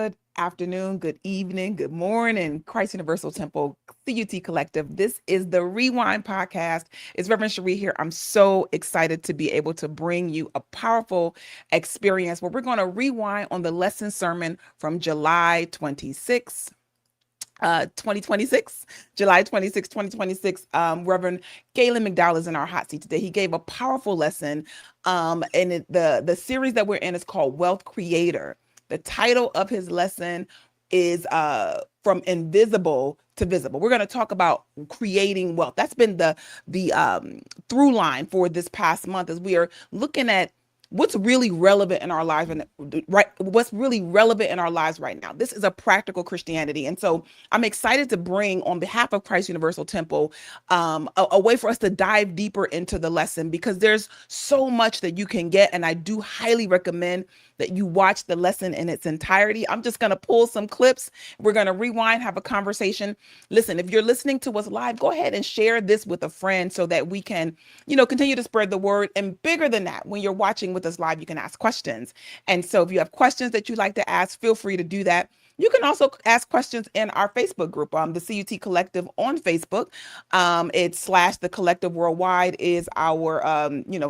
Good afternoon, good evening, good morning, Christ Universal Temple, CUT Collective. This is the Rewind Podcast. It's Reverend Sheree here. I'm so excited to be able to bring you a powerful experience where we're going to rewind on the lesson sermon from July 26th. 2026, July 26, 2026. Reverend Gaylon McDowell is in our hot seat today. He gave a powerful lesson. The series that we're in is called Wealth Creator. The title of his lesson is From Invisible to Visible. We're going to talk about creating wealth. That's been the through line for this past month as we are looking at what's really relevant in our lives what's really relevant in our lives right now. This is a practical Christianity. And so I'm excited to bring, on behalf of Christ Universal Temple, a way for us to dive deeper into the lesson, because there's so much that you can get. And I do highly recommend that you watch the lesson in its entirety. I'm just going to pull some clips. We're going to rewind, have a conversation. Listen, if you're listening to us live, go ahead and share this with a friend so that we can, continue to spread the word. And bigger than that, when you're watching with us live, you can ask questions. And so if you have questions that you'd like to ask, feel free to do that. You can also ask questions in our Facebook group, the CUT Collective on Facebook. It's / the Collective Worldwide is our,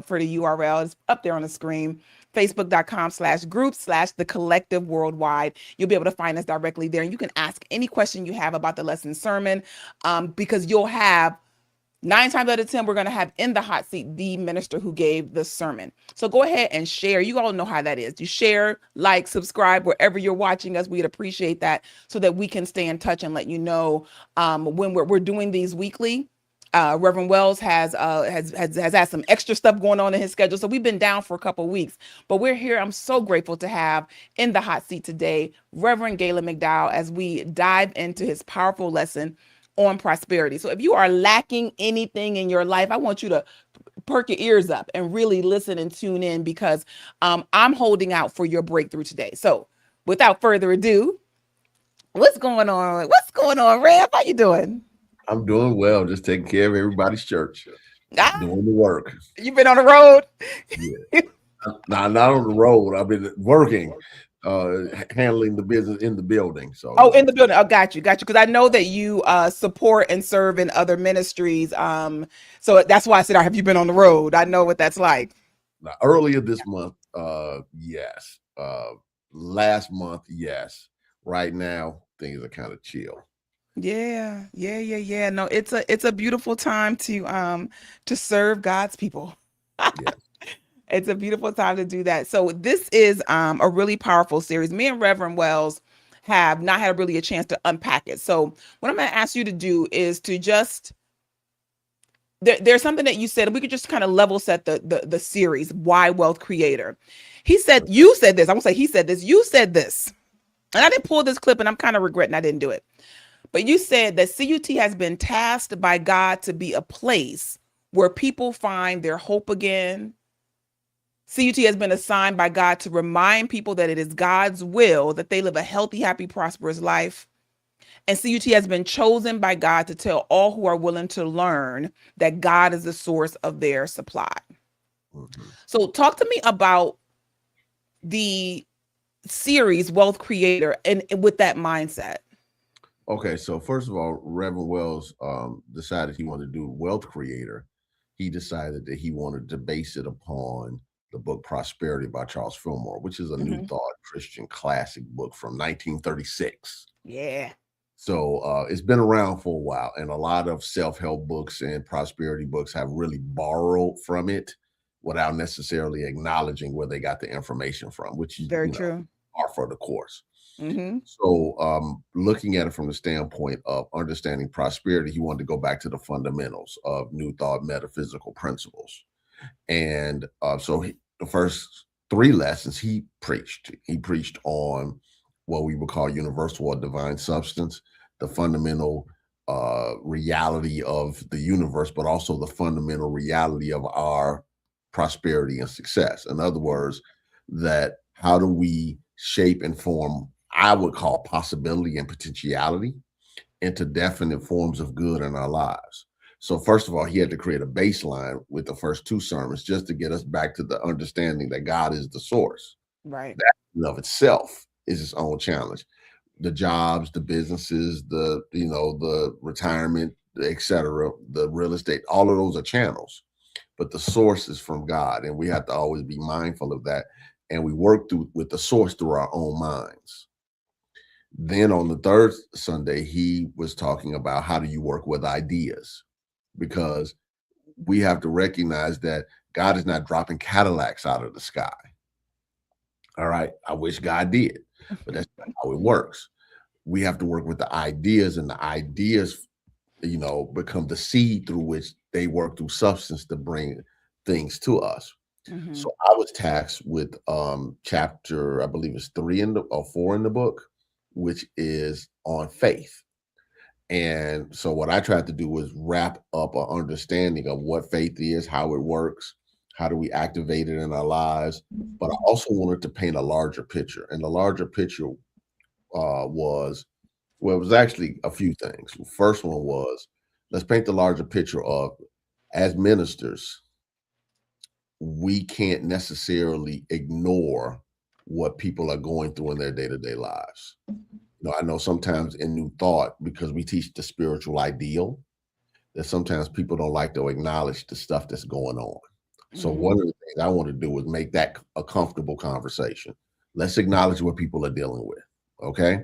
for the URL, it's up there on the screen. Facebook.com/group/ the Collective Worldwide. You'll be able to find us directly there. And you can ask any question you have about the lesson sermon, because you'll have 9 times out of 10, we're going to have in the hot seat the minister who gave the sermon. So go ahead and share. You all know how that is. You share, like, subscribe wherever you're watching us. We'd appreciate that so that we can stay in touch and let you know when we're doing these weekly. Reverend Wells has had some extra stuff going on in his schedule. So we've been down for a couple of weeks, but we're here. I'm so grateful to have in the hot seat today, Reverend Gaylon McDowell, as we dive into his powerful lesson on prosperity. So if you are lacking anything in your life, I want you to perk your ears up and really listen and tune in, because I'm holding out for your breakthrough today. So without further ado, what's going on? What's going on, Rev? How you doing? I'm doing well, just taking care of everybody's church, doing the work. You've been on the road? Yeah. Not on the road. I've been working, handling the business in the building. So in the building. Oh, got you. Because I know that you support and serve in other ministries. So that's why I said, have you been on the road? I know what that's like. Now, earlier this month, yes. Last month, yes. Right now, things are kind of chill. Yeah. No, it's a beautiful time to serve God's people. Yes. It's a beautiful time to do that. So this is a really powerful series. Me and Reverend Wells have not had really a chance to unpack it. So what I'm going to ask you to do is to just there's something that you said, and we could just kind of level set the series. Why Wealth Creator? You said this. I won't say he said this. You said this, and I didn't pull this clip, and I'm kind of regretting I didn't do it. But you said that CUT has been tasked by God to be a place where people find their hope again. CUT has been assigned by God to remind people that it is God's will that they live a healthy, happy, prosperous life. And CUT has been chosen by God to tell all who are willing to learn that God is the source of their supply. Mm-hmm. So talk to me about the series Wealth Creator and with that mindset. Okay, so first of all, Reverend Wells decided he wanted to do Wealth Creator. He decided that he wanted to base it upon the book Prosperity by Charles Fillmore, which is a New Thought Christian classic book from 1936. Yeah. So it's been around for a while, and a lot of self-help books and prosperity books have really borrowed from it without necessarily acknowledging where they got the information from, which is very true. Par for the course. Mm-hmm. So looking at it from the standpoint of understanding prosperity, he wanted to go back to the fundamentals of New Thought metaphysical principles. And so the first 3 lessons he preached on what we would call universal or divine substance, the fundamental reality of the universe, but also the fundamental reality of our prosperity and success. In other words, that how do we shape and form, I would call possibility and potentiality, into definite forms of good in our lives. So first of all, he had to create a baseline with the first 2 sermons just to get us back to the understanding that God is the source. Right. That in of itself is its own challenge. The jobs, the businesses, the retirement, etc., the real estate, all of those are channels, but the source is from God, and we have to always be mindful of that. And we work through with the source through our own minds. Then on the third Sunday, he was talking about how do you work with ideas, because we have to recognize that God is not dropping Cadillacs out of the sky. All right. I wish God did, but that's not how it works. We have to work with the ideas, and the ideas, become the seed through which they work through substance to bring things to us. Mm-hmm. So I was tasked with chapter, I believe it's 3 or 4 in the book, which is on faith. And so what I tried to do was wrap up an understanding of what faith is, how it works, how do we activate it in our lives. But I also wanted to paint a larger picture. And the larger picture was, well, it was actually a few things. The first one was, let's paint the larger picture of, as ministers, we can't necessarily ignore what people are going through in their day-to-day lives. I know sometimes in New Thought, because we teach the spiritual ideal, that sometimes people don't like to acknowledge the stuff that's going on. So Mm-hmm. one of the things I want to do is make that a comfortable conversation. Let's acknowledge what people are dealing with. Okay.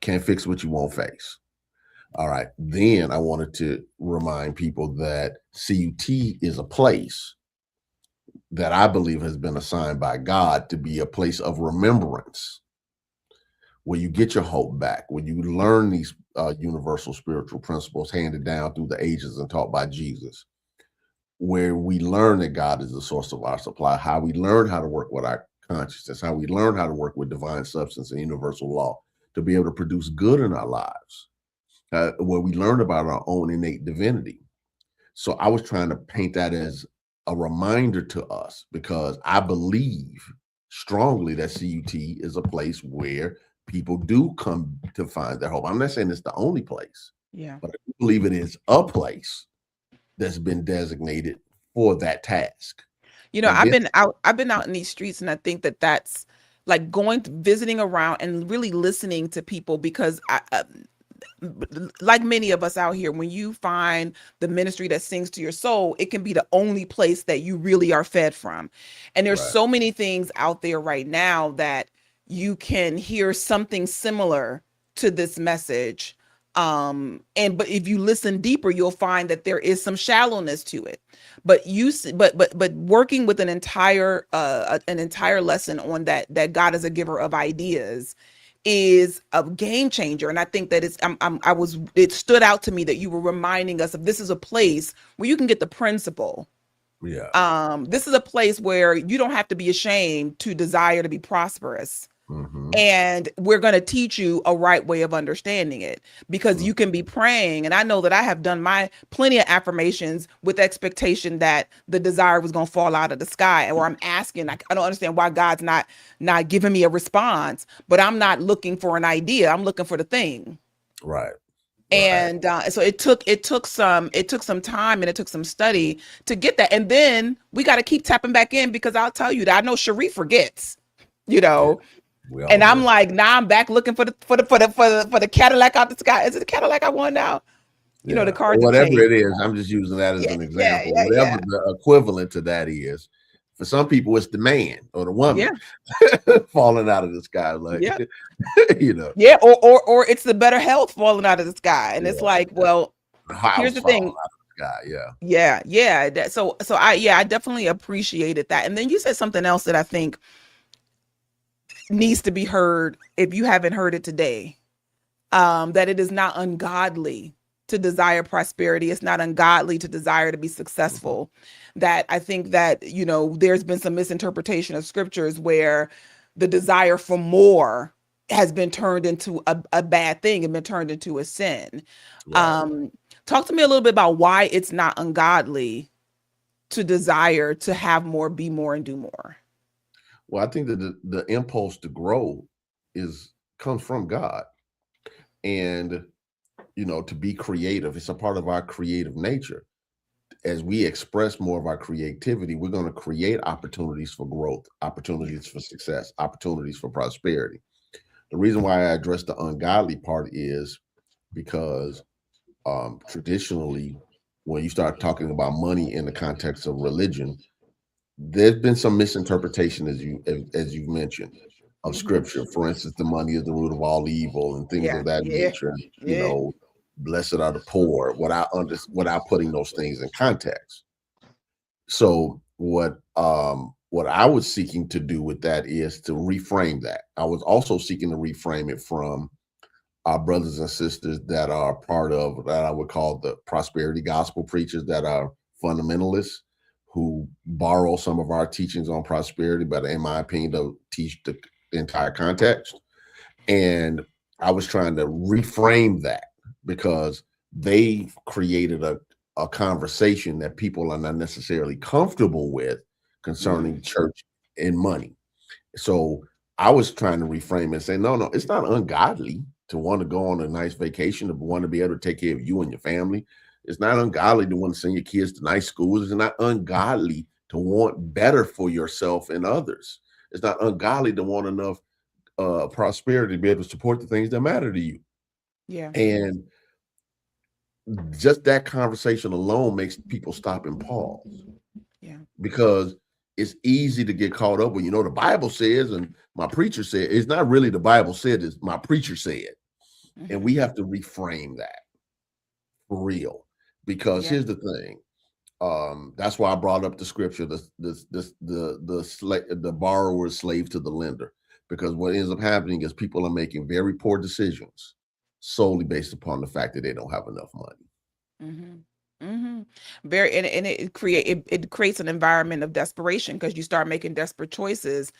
Can't fix what you won't face. All right. Then I wanted to remind people that CUT is a place that I believe has been assigned by God to be a place of remembrance, where you get your hope back, where you learn these universal spiritual principles handed down through the ages and taught by Jesus, where we learn that God is the source of our supply, how we learn how to work with our consciousness, how we learn how to work with divine substance and universal law to be able to produce good in our lives, where we learn about our own innate divinity. So I was trying to paint that as a reminder to us, because I believe strongly that CUT is a place where people do come to find their hope. I'm not saying it's the only place, Yeah. but I believe it is a place that's been designated for that task. And then I've been out in these streets, and I think that that's like visiting around and really listening to people, because like many of us out here, when you find the ministry that sings to your soul, it can be the only place that you really are fed from. And there's right, so many things out there right now that you can hear something similar to this message. But if you listen deeper, you'll find that there is some shallowness to it. But but working with an entire lesson on that God is a giver of ideas is a game changer. And I think that it stood out to me that you were reminding us of, this is a place where you can get the principle. yeah, This is a place where you don't have to be ashamed to desire to be prosperous. hmm, And we're going to teach you a right way of understanding it, because you can be praying. And I know that I have done my plenty of affirmations with expectation that the desire was going to fall out of the sky, or I'm asking, I don't understand why God's not giving me a response, but I'm not looking for an idea. I'm looking for the thing. right, right, And so it took some time, and it took some study to get that. And then we got to keep tapping back in, because I'll tell you that I know Sheree forgets, you yeah, know. we all And I'm do. like, now I'm back looking for the Cadillac out the sky. Is it the Cadillac I want now? The Yeah, cards have whatever changed. it is, I'm just using that as Yeah, an yeah, example. yeah, Whatever yeah, the equivalent to that is, for some people, it's the man or the woman yeah, falling out of the sky, like yeah, you know, yeah. Or it's the better health falling out of the sky, and it's yeah, like, well, the here's house the falling thing. out of the sky. Yeah, Yeah, yeah. I definitely appreciated that. And then you said something else that I think needs to be heard if you haven't heard it today. That it is not ungodly to desire prosperity. It's not ungodly to desire to be mhm, successful. That I think that, there's been some misinterpretation of scriptures where the desire for more has been turned into a bad thing and been turned into a sin. right. Um, Talk to me a little bit about why it's not ungodly to desire to have more, be more, and do more. Well, I think that the impulse to grow is comes from God, and to be creative. It's a part of our creative nature. As we express more of our creativity, we're going to create opportunities for growth, opportunities for success, opportunities for prosperity. The reason why I address the ungodly part is because traditionally, when you start talking about money in the context of religion, there's been some misinterpretation, as you mentioned, of Hmm. scripture. For instance, the money is the root of all evil and things Yeah, of that yeah, nature. yeah. Blessed are the poor, without putting those things in context. So what I was seeking to do with that is to reframe that. I was also seeking to reframe it from our brothers and sisters that are part of that I would call the prosperity gospel preachers, that are fundamentalists, who borrow some of our teachings on prosperity, but in my opinion, don't teach the entire context. And I was trying to reframe that because they created a conversation that people are not necessarily comfortable with concerning Mm. church and money. So I was trying to reframe and say, no, it's not ungodly to want to go on a nice vacation, to want to be able to take care of you and your family. It's not ungodly to want to send your kids to nice schools. It's not ungodly to want better for yourself and others. It's not ungodly to want enough prosperity to be able to support the things that matter to you. Yeah, And just that conversation alone makes people stop and pause, yeah. because it's easy to get caught up with, the Bible says, and my preacher said. It's not really the Bible said, it's my preacher said. And Hmm. we have to reframe that for real. Because Yeah. here's the thing. That's why I brought up the scripture, the borrower is slave to the lender. Because what ends up happening is people are making very poor decisions solely based upon the fact that they don't have enough money. Hmm. Hmm. Very, and it creates an environment of desperation because you start making desperate choices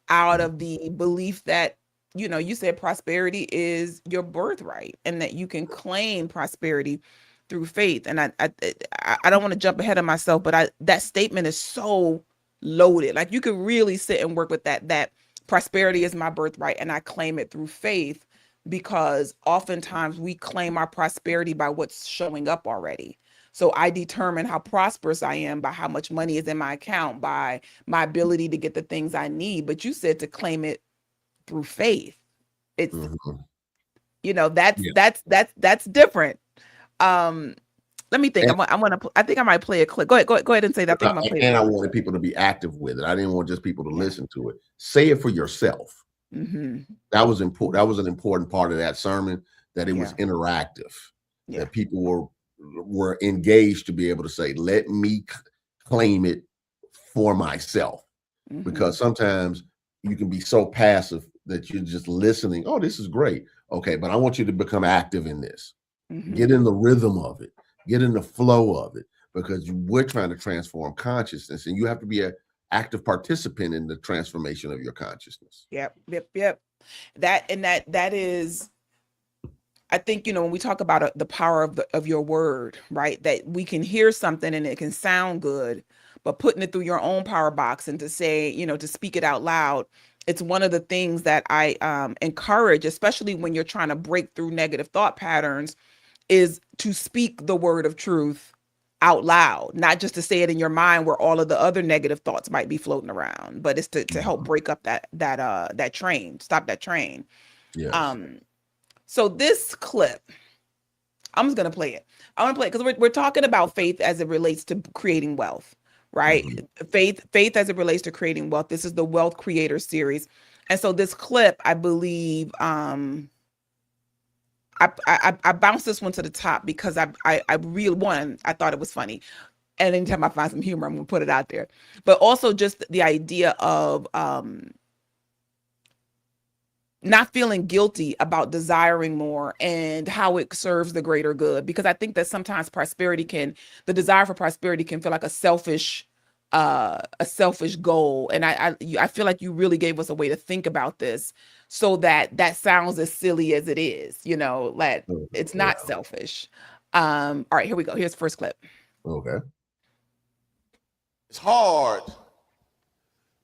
out of the belief that, you said prosperity is your birthright and that you can claim prosperity through faith. And I don't want to jump ahead of myself, but that statement is so loaded. Like, you could really sit and work with that prosperity is my birthright and I claim it through faith, because oftentimes we claim our prosperity by what's showing up already. So I determine how prosperous I am by how much money is in my account, by my ability to get the things I need. But you said to claim it through faith. It's, Mhm. that's Yeah. that's different. Um, let me think. And, I think I might play a clip. Go ahead and say that. I think I'm gonna play a and I clip. wanted people to be active with it. I didn't want just people to Yeah. listen to it. Say it for yourself. Hmm. That was important. That was an important part of that sermon, that it was Yeah. interactive, Yeah. that people were engaged to be able to say, let me claim it for myself. Hmm. Because sometimes you can be so passive that you're just listening. Oh, this is great. Okay, but I want you to become active in this. Get Hmm. in the rhythm of it. Get in the flow of it, because we're trying to transform consciousness, and you have to be an active participant in the transformation of your consciousness. Yep. Yep. Yep. That is, I think, when we talk about the power of your word, right? That we can hear something and it can sound good, but putting it through your own power box and to say, to speak it out loud, it's one of the things that I encourage, especially when you're trying to break through negative thought patterns, is to speak the word of truth out loud, not just to say it in your mind where all of the other negative thoughts might be floating around, but it's to help break up that train, stop that train. Yes. Um, so this clip, I'm just gonna play it. I want to play it because we're talking about faith as it relates to creating wealth, right? Mhm. Faith as it relates to creating wealth. This is the Wealth Creator series, and so this clip, I believe, I bounced this one to the top because I really, one, I thought it was funny, and anytime I find some humor, I'm gonna put it out there. But also just the idea of not feeling guilty about desiring more and how it serves the greater good, because I think that sometimes the desire for prosperity can feel like a selfish goal. And I feel like you really gave us a way to think about this so that sounds as silly as it is, that it's Yeah. not selfish. All right, here we go. Here's the first clip. Okay. It's hard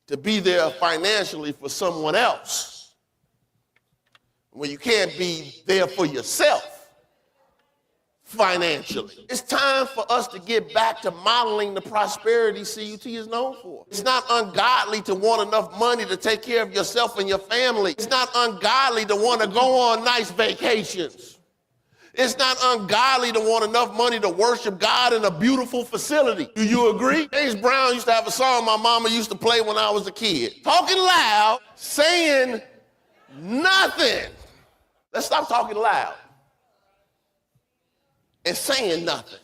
to be there financially for someone else when you can't be there for yourself financially. It's time for us to get back to modeling the prosperity CUT is known for. It's not ungodly to want enough money to take care of yourself and your family. It's not ungodly to want to go on nice vacations. It's not ungodly to want enough money to worship God in a beautiful facility. Do you agree? James Brown used to have a song my mama used to play when I was a kid. Talking loud, saying nothing. Let's stop talking loud and saying nothing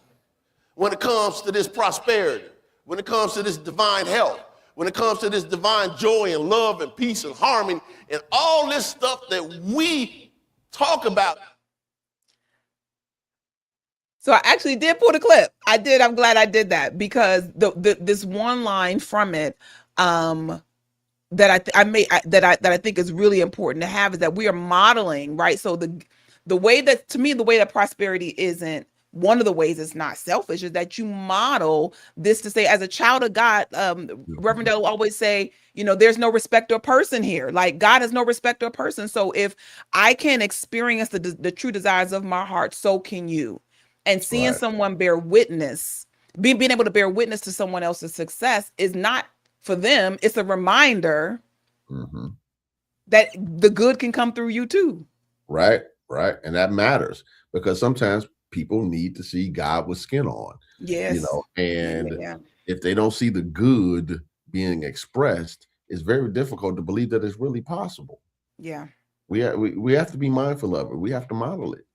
when it comes to this prosperity, when it comes to this divine health, when it comes to this divine joy and love and peace and harmony and all this stuff that we talk about. So I actually did pull the clip. I did. I'm glad I did that because this one line from it that I think is really important to have is that we are modeling, right? So the way that, to me, the way that prosperity isn't, one of the ways it's not selfish is that you model this to say, as a child of God, Reverend Dell will always say, there's no respecter of person here. Like, God has no respecter of person. So if I can experience the true desires of my heart, so can you. And seeing someone bear witness, being able to bear witness to someone else's success is not for them. It's a reminder that the good can come through you too. Right. And that matters because sometimes people need to see God with skin on. Yes. And if they don't see the good being expressed, it's very difficult to believe that it's really possible. Yeah. We have to be mindful of it. We have to model it.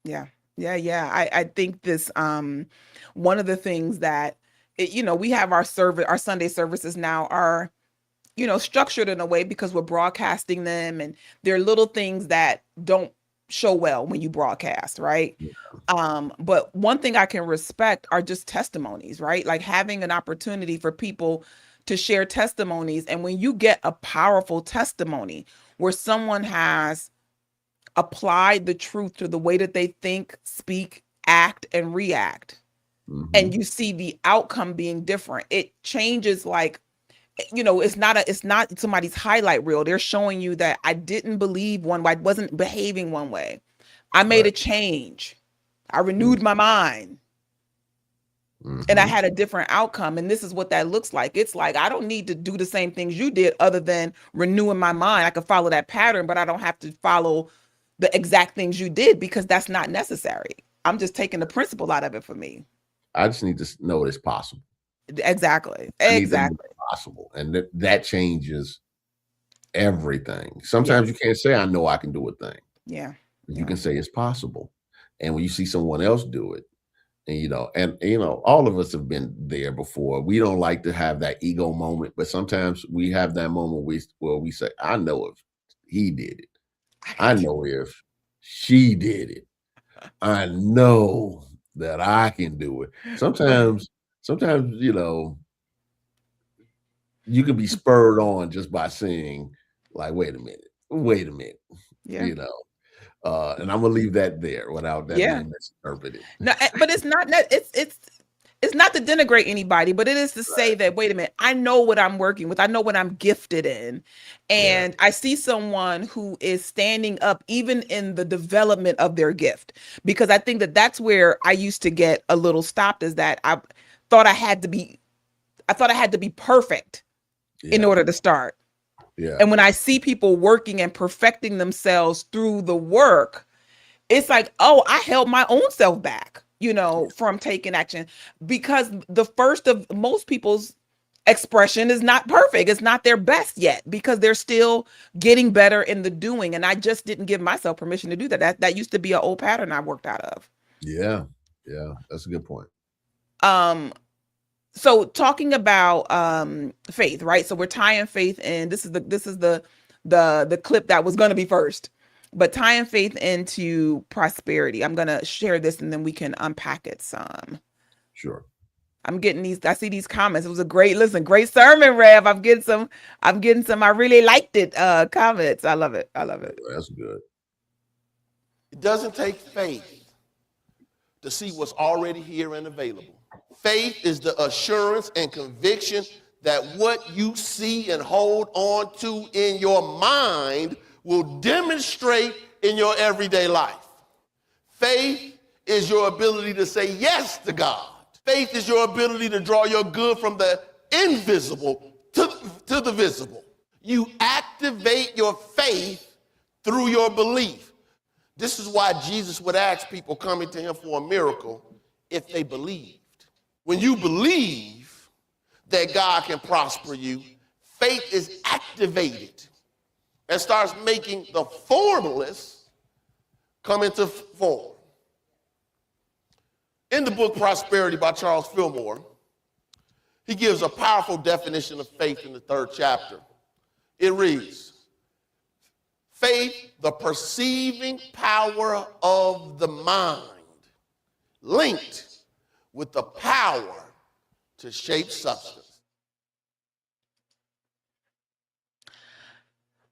Yeah. I think this, one of the things that, we have our Sunday services now are, structured in a way because we're broadcasting them, and there are little things that don't show well when you broadcast, right? Yeah. But one thing I can respect are just testimonies, right? Like having an opportunity for people to share testimonies. And when you get a powerful testimony where someone has applied the truth to the way that they think, speak, act, and react, and you see the outcome being different, it changes. Like, it's not somebody's highlight reel. They're showing you that I didn't believe one way, I wasn't behaving one way. I made a change. I renewed my mind. And I had a different outcome. And this is what that looks like. It's like, I don't need to do the same things you did other than renewing my mind. I could follow that pattern, but I don't have to follow the exact things you did because that's not necessary. I'm just taking the principle out of it for me. I just need to know it's possible. Exactly. Possible. And that changes everything. Sometimes you can't say, I know I can do a thing. Yeah. You can say it's possible. And when you see someone else do it, and all of us have been there before. We don't like to have that ego moment, but sometimes we have that moment where we say, I know if he did it. I know if she did it. I know that I can do it. Sometimes, you can be spurred on just by saying, like, wait a minute. Yeah. And I'm gonna leave that there without that being misinterpreted. No, but it's not that it's not to denigrate anybody, but it is to say that, wait a minute, I know what I'm working with. I know what I'm gifted in. And I see someone who is standing up even in the development of their gift, because I think that that's where I used to get a little stopped, is that I thought I had to be perfect in order to start. Yeah. And when I see people working and perfecting themselves through the work, it's like, oh, I held my own self back, from taking action, because the first of most people's expression is not perfect. It's not their best yet because they're still getting better in the doing. And I just didn't give myself permission to do that. That used to be an old pattern I worked out of. Yeah. That's a good point. So talking about faith, right? So we're tying faith in. This is the clip that was going to be first, but tying faith into prosperity. I'm going to share this and then we can unpack it some. Sure. I see these comments. It was a great sermon, Rev. I'm getting some, I really liked it. Comments. I love it. That's good. It doesn't take faith to see what's already here and available. Faith is the assurance and conviction that what you see and hold on to in your mind will demonstrate in your everyday life. Faith is your ability to say yes to God. Faith is your ability to draw your good from the invisible to the visible. You activate your faith through your belief. This is why Jesus would ask people coming to him for a miracle if they believed. When you believe that God can prosper you, faith is activated and starts making the formless come into form. In the book Prosperity by Charles Fillmore, he gives a powerful definition of faith in the 3rd chapter. It reads, faith, the perceiving power of the mind, linked with the power to shape substance.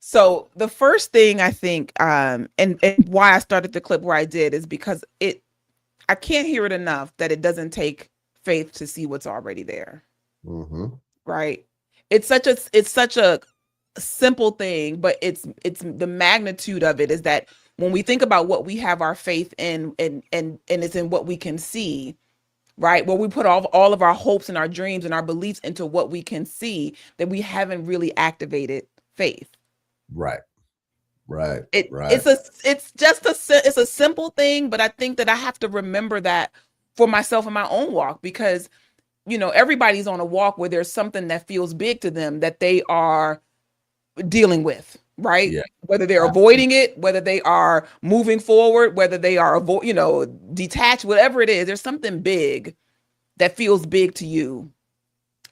So the first thing I think, and why I started the clip where I did is because I can't hear it enough that it doesn't take faith to see what's already there. Mm-hmm. Right. It's such a simple thing, but it's the magnitude of it is that when we think about what we have our faith in and it's in what we can see, right? Where we put all of our hopes and our dreams and our beliefs into what we can see, that we haven't really activated faith. Right. It's a simple thing, but I think that I have to remember that for myself in my own walk, because everybody's on a walk where there's something that feels big to them that they are dealing with, right? Yeah. Whether they're avoiding it, whether they are moving forward, whether they are detached, whatever it is, there's something big that feels big to you.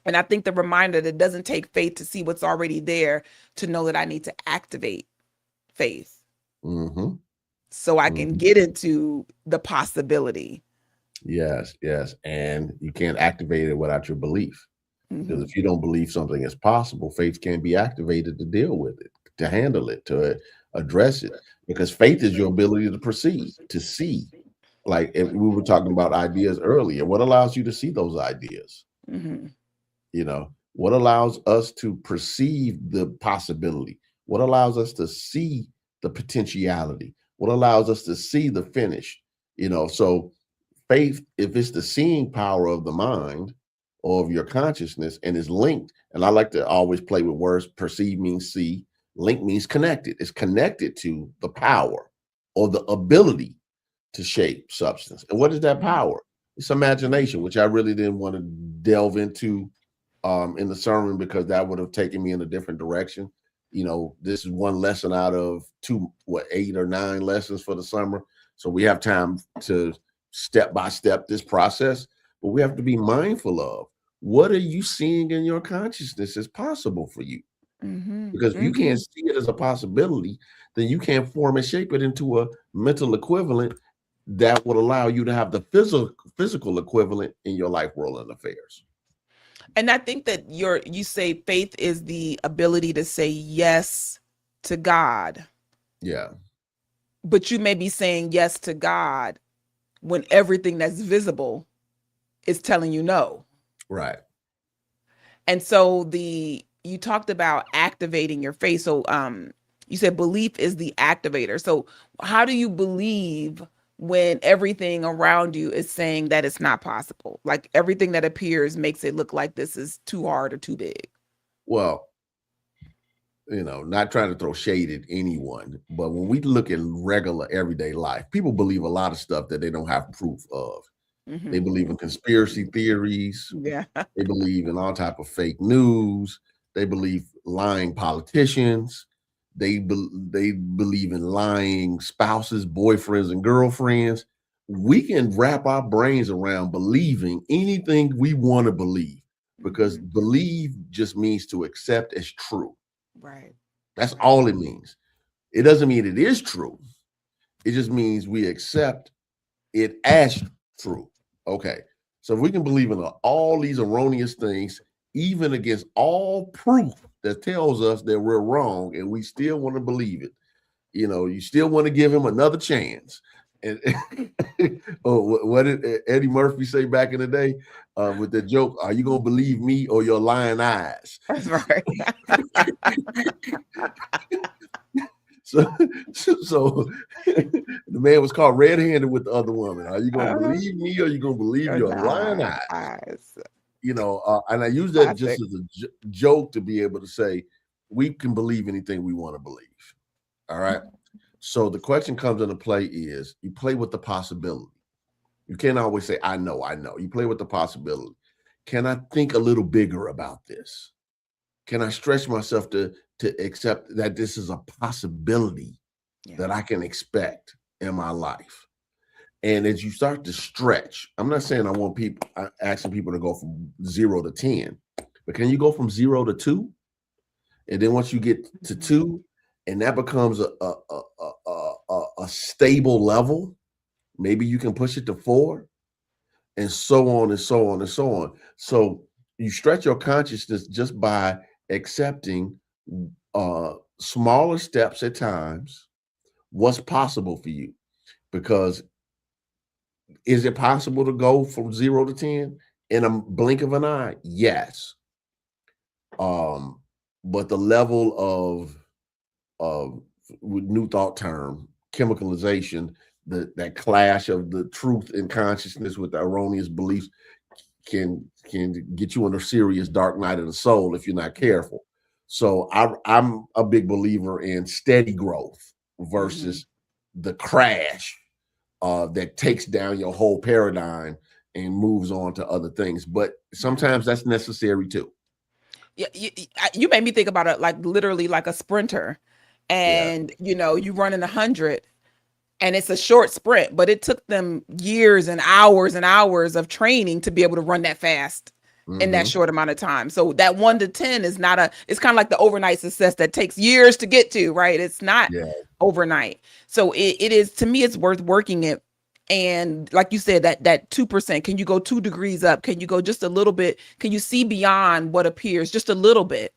And I think the reminder that it doesn't take faith to see what's already there to know that I need to activate faith. Mm-hmm. So I can get into the possibility. Yes. And you can't activate it without your belief. Mm-hmm. Because if you don't believe something is possible, faith can't be activated to deal with it, to handle it, to address it. Because faith is your ability to perceive, to see. Like if we were talking about ideas earlier, what allows you to see those ideas? Mm-hmm. What allows us to perceive the possibility? What allows us to see the potentiality? What allows us to see the finish? So faith, if it's the seeing power of the mind or of your consciousness and is linked, and I like to always play with words, perceive means see, link means connected. It's connected to the power or the ability to shape substance. And what is that power? It's imagination, which I really didn't want to delve into in the sermon because that would have taken me in a different direction. This is one lesson out of 8 or 9 lessons for the summer. So we have time to step by step this process, but we have to be mindful of what are you seeing in your consciousness as possible for you? Mm-hmm. Because if you can't see it as a possibility, then you can't form and shape it into a mental equivalent that would allow you to have the physical equivalent in your life, world, and affairs. And I think that you say faith is the ability to say yes to God. Yeah. But you may be saying yes to God when everything that's visible is telling you no. Right. And so you talked about activating your faith. So you said belief is the activator. So how do you believe when everything around you is saying that it's not possible? Like everything that appears makes it look like this is too hard or too big. Well, not trying to throw shade at anyone, but when we look at regular everyday life, people believe a lot of stuff that they don't have proof of. Mm-hmm. They believe in conspiracy theories. Yeah. They believe in all type of fake news. They believe lying politicians. They believe in lying spouses, boyfriends, and girlfriends. We can wrap our brains around believing anything we want to believe because believe just means to accept as true. Right. That's all it means. It doesn't mean it is true. It just means we accept it as true. Okay. So if we can believe in all these erroneous things, even against all proof that tells us that we're wrong, and we still want to believe it, you still want to give him another chance. And what did Eddie Murphy say back in the day with the joke? Are you gonna believe me or your lying eyes? That's right. So to man was caught red-handed with the other woman. Are you gonna Uh-huh. believe me, or are you gonna believe your lying eyes? Eyes. And I use that just Classic. as a joke to be able to say we can believe anything we want to believe. All right. So the question comes into play is you play with the possibility. You can't always say, I know. You play with the possibility. Can I think a little bigger about this? Can I stretch myself to accept that this is a possibility that I can expect in my life? And as you start to stretch, I'm not saying I'm asking people to go from 0 to 10, but can you go from 0 to 2? And then once you get to 2, and that becomes a stable level, maybe you can push it to 4, and so on and so on and so on. So you stretch your consciousness just by accepting smaller steps at times, what's possible for you. Because is it possible to go from 0 to 10 in a blink of an eye? Yes. But the level of new thought term, chemicalization, that clash of the truth and consciousness with the erroneous beliefs can get you in a serious dark night of the soul if you're not careful. So I'm a big believer in steady growth versus the crash that takes down your whole paradigm and moves on to other things. But sometimes that's necessary too. Yeah, you made me think about it like literally like a sprinter, and you run in 100, and it's a short sprint, but it took them years and hours of training to be able to run that fast in that short amount of time. So that 1 to 10 is it's kind of like the overnight success that takes years to get to, right? It's not overnight. So it is, to me, it's worth working it. And like you said, that 2%, can you go 2 degrees up? Can you go just a little bit? Can you see beyond what appears just a little bit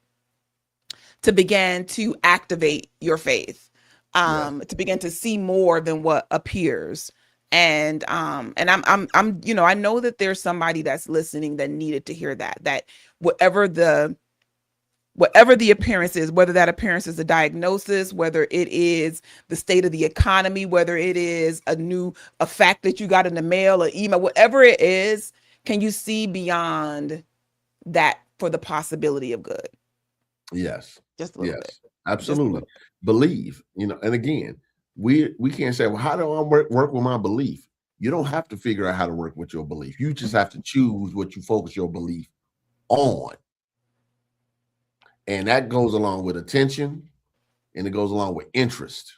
to begin to activate your faith? To begin to see more than what appears. And I'm I know that there's somebody that's listening that needed to hear that whatever the appearance is, whether that appearance is a diagnosis, whether it is the state of the economy, whether it is a fact that you got in the mail or email, whatever it is, can you see beyond that for the possibility of good? Yes. Just a little bit. Absolutely. Believe, and again, we can't say, well, how do I work with my belief? You don't have to figure out how to work with your belief. You just have to choose what you focus your belief on. And that goes along with attention, and it goes along with interest.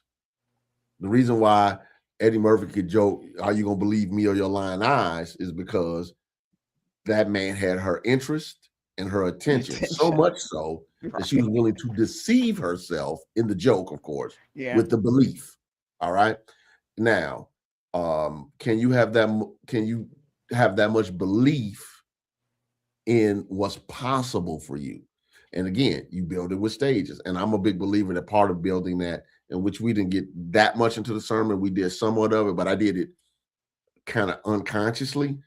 The reason why Eddie Murphy could joke, are you going to believe me or your lying eyes, is because that man had her interest and her attention. So much so that she was willing to deceive herself in the joke, of course, with the belief. All right. Now, can you have that much belief in what's possible for you? And again, you build it with stages. And I'm a big believer that part of building that, in which we didn't get that much into the sermon, we did somewhat of it, but I did it kind of unconsciously.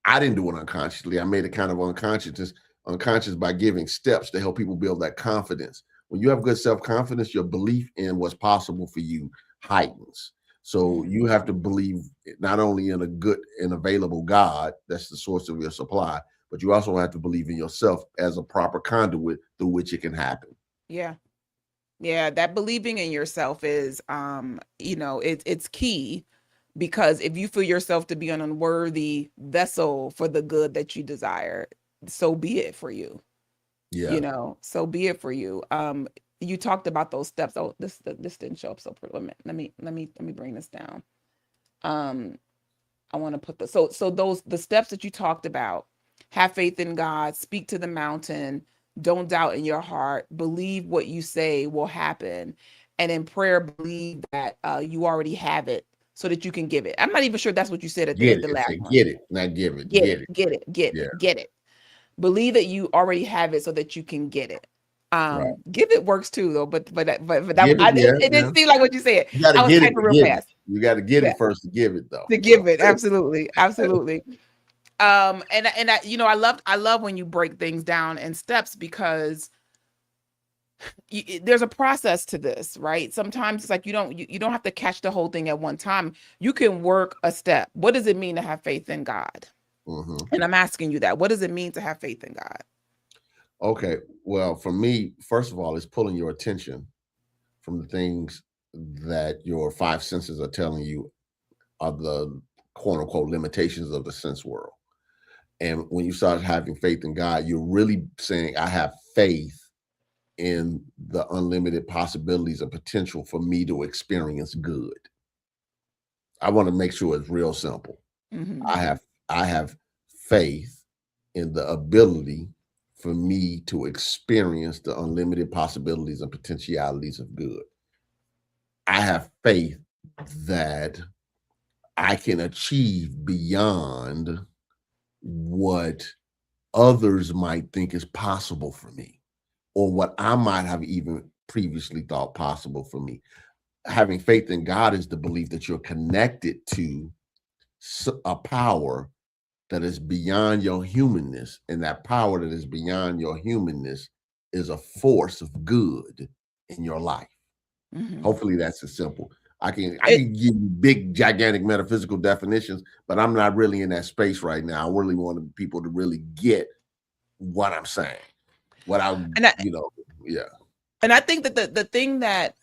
I didn't do it unconsciously. I made it kind of unconscious by giving steps to help people build that confidence. When you have good self-confidence, your belief in what's possible for you heightens. So you have to believe not only in a good and available God, that's the source of your supply, but you also have to believe in yourself as a proper conduit through which it can happen. Yeah. Yeah. That believing in yourself is, it's key. Because if you feel yourself to be an unworthy vessel for the good that you desire, so be it for you. Yeah. So be it for you. You talked about those steps. Oh, this didn't show up. So let me bring this down. I want to put the steps that you talked about: have faith in God, speak to the mountain, don't doubt in your heart, believe what you say will happen, and in prayer, believe that you already have it, so that you can give it. I'm not even sure that's what you said at the last one. Get it, not give it. Get it. Believe that you already have it so that you can get it. Give it works too, though. But it didn't seem like what you said. You got to get it real fast. You got to get it first to give it, though. To give it, absolutely. And I love when you break things down in steps, because there's a process to this, right? Sometimes it's like you don't have to catch the whole thing at one time. You can work a step. What does it mean to have faith in God? Mm-hmm. And I'm asking you that. What does it mean to have faith in God? Okay. Well, for me, first of all, it's pulling your attention from the things that your five senses are telling you are the quote unquote limitations of the sense world. And when you start having faith in God, you're really saying, I have faith in the unlimited possibilities and potential for me to experience good. I want to make sure it's real simple. Mm-hmm. I have I have faith in the ability for me to experience the unlimited possibilities and potentialities of good. I have faith that I can achieve beyond what others might think is possible for me, or what I might have even previously thought possible for me. Having faith in God is the belief that you're connected to a power that is beyond your humanness, and that power that is beyond your humanness is a force of good in your life. Mm-hmm. Hopefully that's as simple. I It, can give you big gigantic metaphysical definitions, but I'm not really in that space right now. I really want people to really get what I'm saying. What I, and I yeah. and I think that the thing that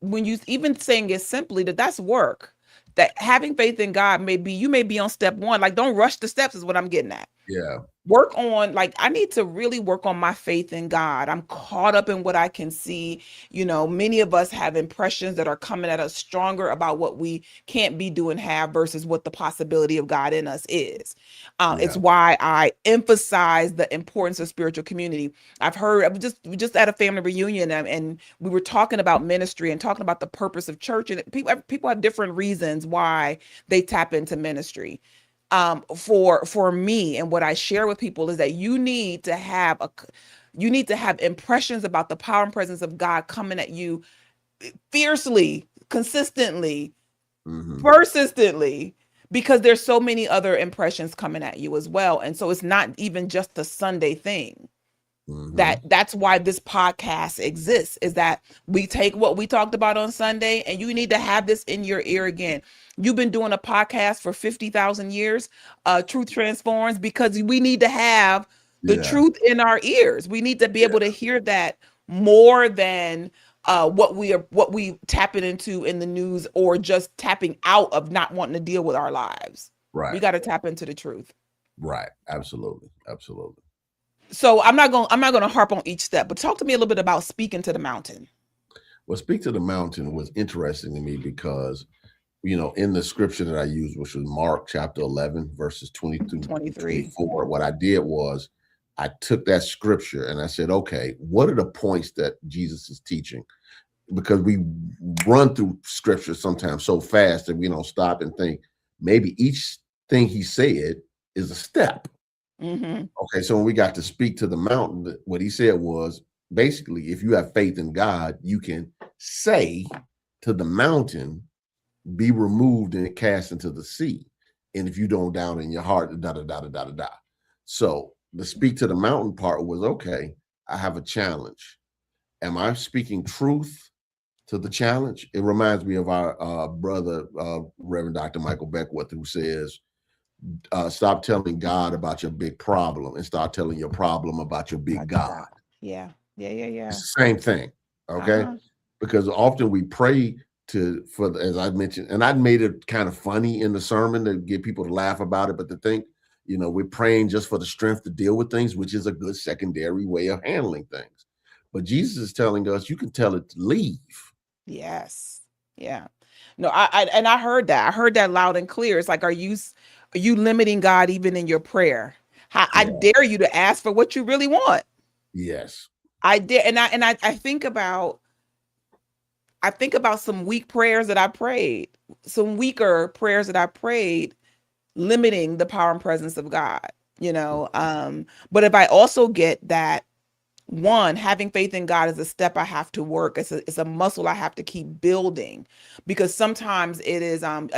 when you even saying it simply, that's work. That having faith in God you may be on step one. Like, don't rush the steps is what I'm getting at. Yeah. Work on, like, I need to really work on my faith in God. I'm caught up in what I can see. Many of us have impressions that are coming at us stronger about what we can't be, do, and have versus what the possibility of God in us is. It's Yeah. why I emphasize the importance of spiritual community. We just at a family reunion, and we were talking about ministry and talking about the purpose of church, and people have different reasons why they tap into ministry. For me, and what I share with people is that you need to have impressions about the power and presence of God coming at you fiercely, consistently, Hmm. persistently, because there's so many other impressions coming at you as well. And so it's not even just a Sunday thing. Hmm. That's why this podcast exists, is that we take what we talked about on Sunday, and you need to have this in your ear again. You've been doing a podcast for 50,000 years, Truth Transforms, because we need to have the Yeah. truth in our ears. We need to be able Yeah. to hear that more than what we tapping into in the news, or just tapping out of not wanting to deal with our lives. We Right. got to tap into the truth. Right. Absolutely. Absolutely. So I'm not going to harp on each step, but talk to me a little bit about speaking to the mountain. Well, Speak to the Mountain was interesting to me because, in the scripture that I used, which was Mark chapter 11, verses 20 through 23. 24, what I did was I took that scripture and I said, okay, what are the points that Jesus is teaching? Because we run through scripture sometimes so fast that we don't stop and think maybe each thing he said is a step. Mm-hmm. Okay, so when we got to speak to the mountain, what he said was basically, if you have faith in God, you can say to the mountain, be removed and cast into the sea. And if you don't doubt in your heart, da da da da da da da. So the speak to the mountain part was okay, I have a challenge. Am I speaking truth to the challenge? It reminds me of our brother, Reverend Dr. Michael Beckwith, who says, stop telling God about your big problem and start telling your problem about your big God. Yeah. Yeah. It's the same thing. Okay. Uh-huh. Because often we pray as I mentioned, and I made it kind of funny in the sermon to get people to laugh about it, but to think, we're praying just for the strength to deal with things, which is a good secondary way of handling things. But Jesus is telling us you can tell it to leave. Yes. Yeah. No, I heard that. I heard that loud and clear. It's like, are you limiting God even in your prayer? I Yeah. dare you to ask for what you really want. Yes. I dare, and I think about some weak prayers that I prayed, some weaker prayers that I prayed, limiting the power and presence of God. But if I also get that, one, having faith in God is a step I have to work. It's a muscle I have to keep building, because sometimes it is I'm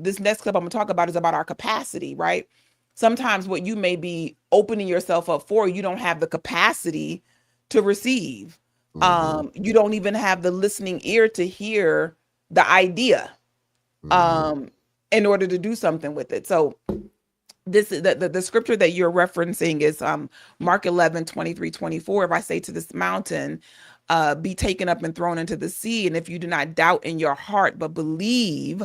this next clip I'm gonna talk about is about our capacity, right? Sometimes what you may be opening yourself up for, you don't have the capacity to receive. Mhm. You don't even have the listening ear to hear the idea Mhm. in order to do something with it. So this is the scripture that you're referencing is Mark 11:23-24. If I say to this mountain, be taken up and thrown into the sea, and if you do not doubt in your heart but believe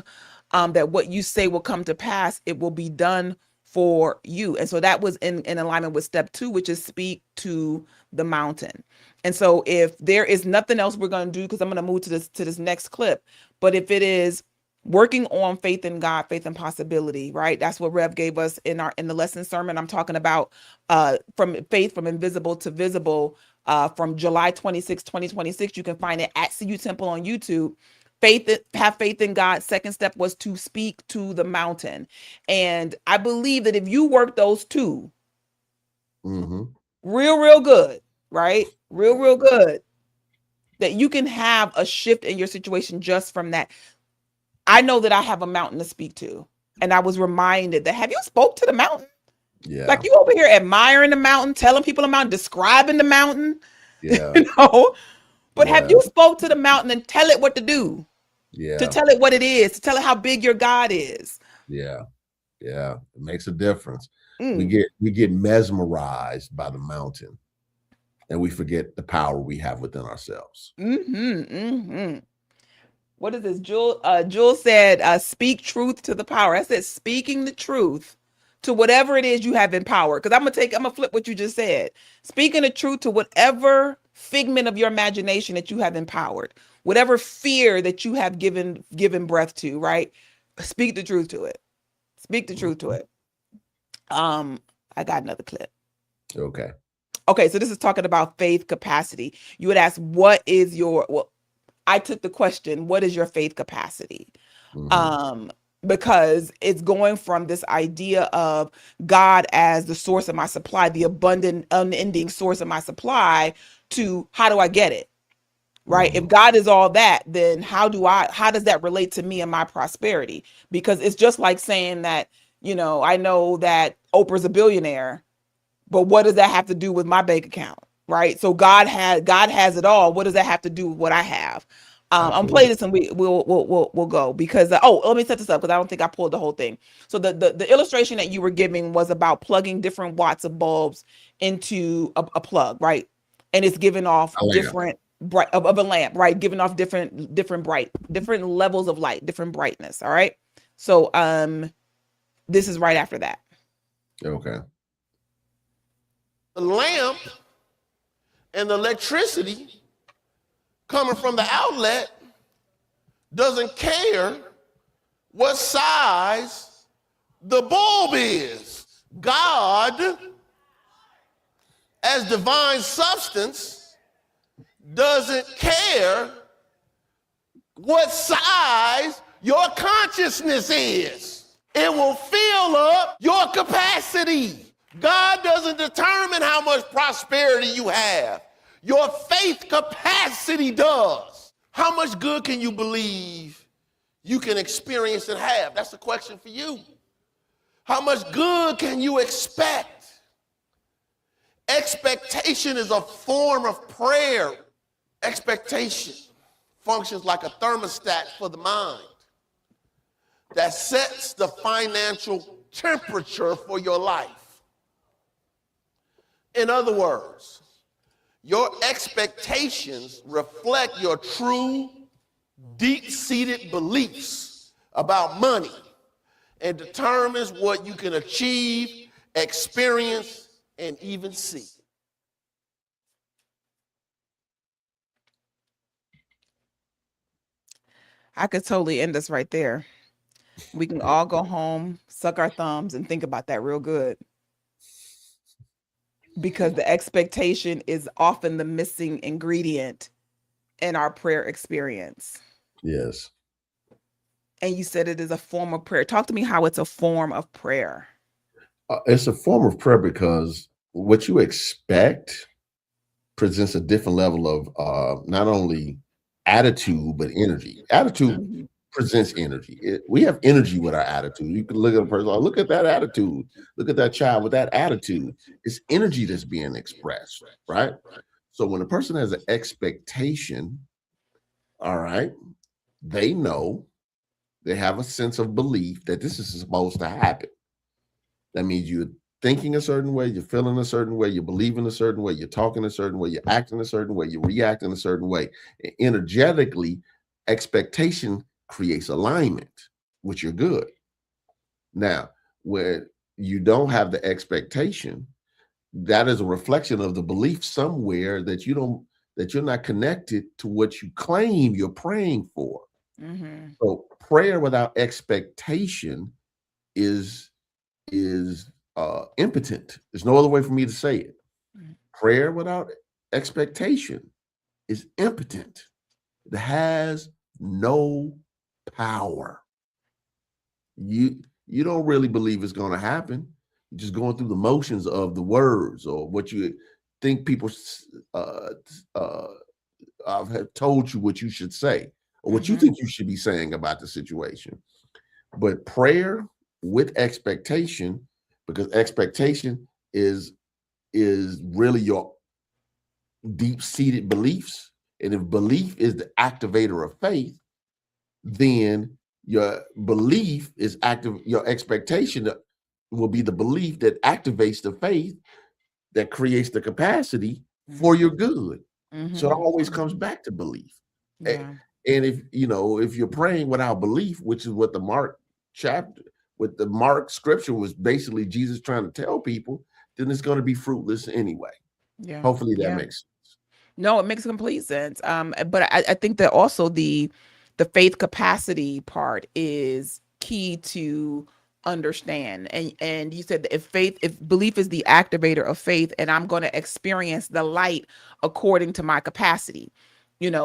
that what you say will come to pass, it will be done for you. And so that was in alignment with step 2, which is speak to the mountain. And so if there is nothing else we're going to do, because I'm going to move to this next clip, but if it is working on faith in God, faith and possibility, right? That's what Rev gave us in the lesson sermon. I'm talking about from faith from invisible to visible, from July 26, 2026. You can find it at CU Temple on YouTube. Have faith in God. Second step was to speak to the mountain. And I believe that if you work those two Mhm. real good, right? Real good, that you can have a shift in your situation just from that. I know that I have a mountain to speak to. And I was reminded that, have you spoke to the mountain? Yeah. Like, you over here admiring the mountain, telling people the mountain, describing the mountain, Yeah. you know? But have Yeah. you spoke to the mountain and tell it what to do, to Yeah. tell it what it is, to tell it how big your God is? Yeah. Yeah. It makes a difference. We Mm. get mesmerized by the mountain, and we forget the power we have within ourselves. What is this? Jules said, speak truth to the power. I said, speaking the truth to whatever it is you have in power. Because I'm gonna flip what you just said. Speaking the truth to whatever figment of your imagination that you have empowered, whatever fear that you have given breath to, right? Speak the truth to it. Speak the truth to it. I got another clip. Okay. Okay, so this is talking about faith capacity. You would ask, what is your, well, I took the question, what is your faith capacity? Mhm. Because it's going from this idea of God as the source of my supply, the abundant, unending source of my supply, to how do I get it? Right? If Mhm. God is all that, then how does that relate to me and my prosperity? Because it's just like saying that, I know that Oprah's a billionaire, but what does that have to do with my bank account? Right? So God has it all. What does that have to do with what I have? I'm gonna play Absolutely. this and we'll go, because let me set this up, because I don't think I pulled the whole thing. So the illustration that you were giving was about plugging different watts of bulbs into a plug, right? And it's giving off A lamp. different bright of a lamp, right? Giving off different levels of light, different brightness. All right. So this is right after that. Okay. The lamp and the electricity coming from the outlet doesn't care what size the bulb is. God, as divine substance, doesn't care what size your consciousness is. It will fill up your capacity. God doesn't determine how much prosperity you have. Your faith capacity does. How much good can you believe you can experience and have? That's the question for you. How much good can you expect? Expectation is a form of prayer. Expectation functions like a thermostat for the mind that sets the financial temperature for your life. In other words, your expectations reflect your true, deep-seated beliefs about money and determines what you can achieve, experience, and even see. I could totally end us right there. We can all go home, suck our thumbs, and think about that real good. Because the expectation is often the missing ingredient in our prayer experience. Yes. And you said it is a form of prayer. Talk to me how it's a form of prayer. It's a form of prayer because what you expect presents a different level of not only attitude but energy. Attitude Mhm. presents energy. We have energy with our attitude. You can look at a person, oh, look at that attitude. Look at that child with that attitude. It's energy that's being expressed, right? So when a person has an expectation, all right, they know, they have a sense of belief that this is supposed to happen. That means you're thinking a certain way, you're feeling a certain way, you're believing a certain way, you're talking a certain way, you're acting a certain way, you're reacting a certain way. Energetically, expectation creates alignment, which you're good. Now, when you don't have the expectation, that is a reflection of the belief somewhere that you're not connected to what you claim you're praying for. Mm-hmm. So prayer without expectation is impotent. There's no other way for me to say it. Prayer without expectation is impotent. It has no power. You don't really believe it's going to happen. You're just going through the motions of the words or what you think people have told you what you should say or what you think you should be saying about the situation. But prayer with expectation, because expectation is really your deep-seated beliefs. And if belief is the activator of faith, then your belief is active. Your expectation will be the belief that activates the faith that creates the capacity for your good. So it always comes back to belief. Yeah. And if you're praying without belief, which is what the Mark chapter with the Mark scripture was basically Jesus trying to tell people, then it's going to be fruitless anyway. Yeah. Hopefully that makes sense. No, it makes complete sense. But I think that also the faith capacity part is key to understand. And you said that if belief is the activator of faith, and I'm going to experience the light according to my capacity.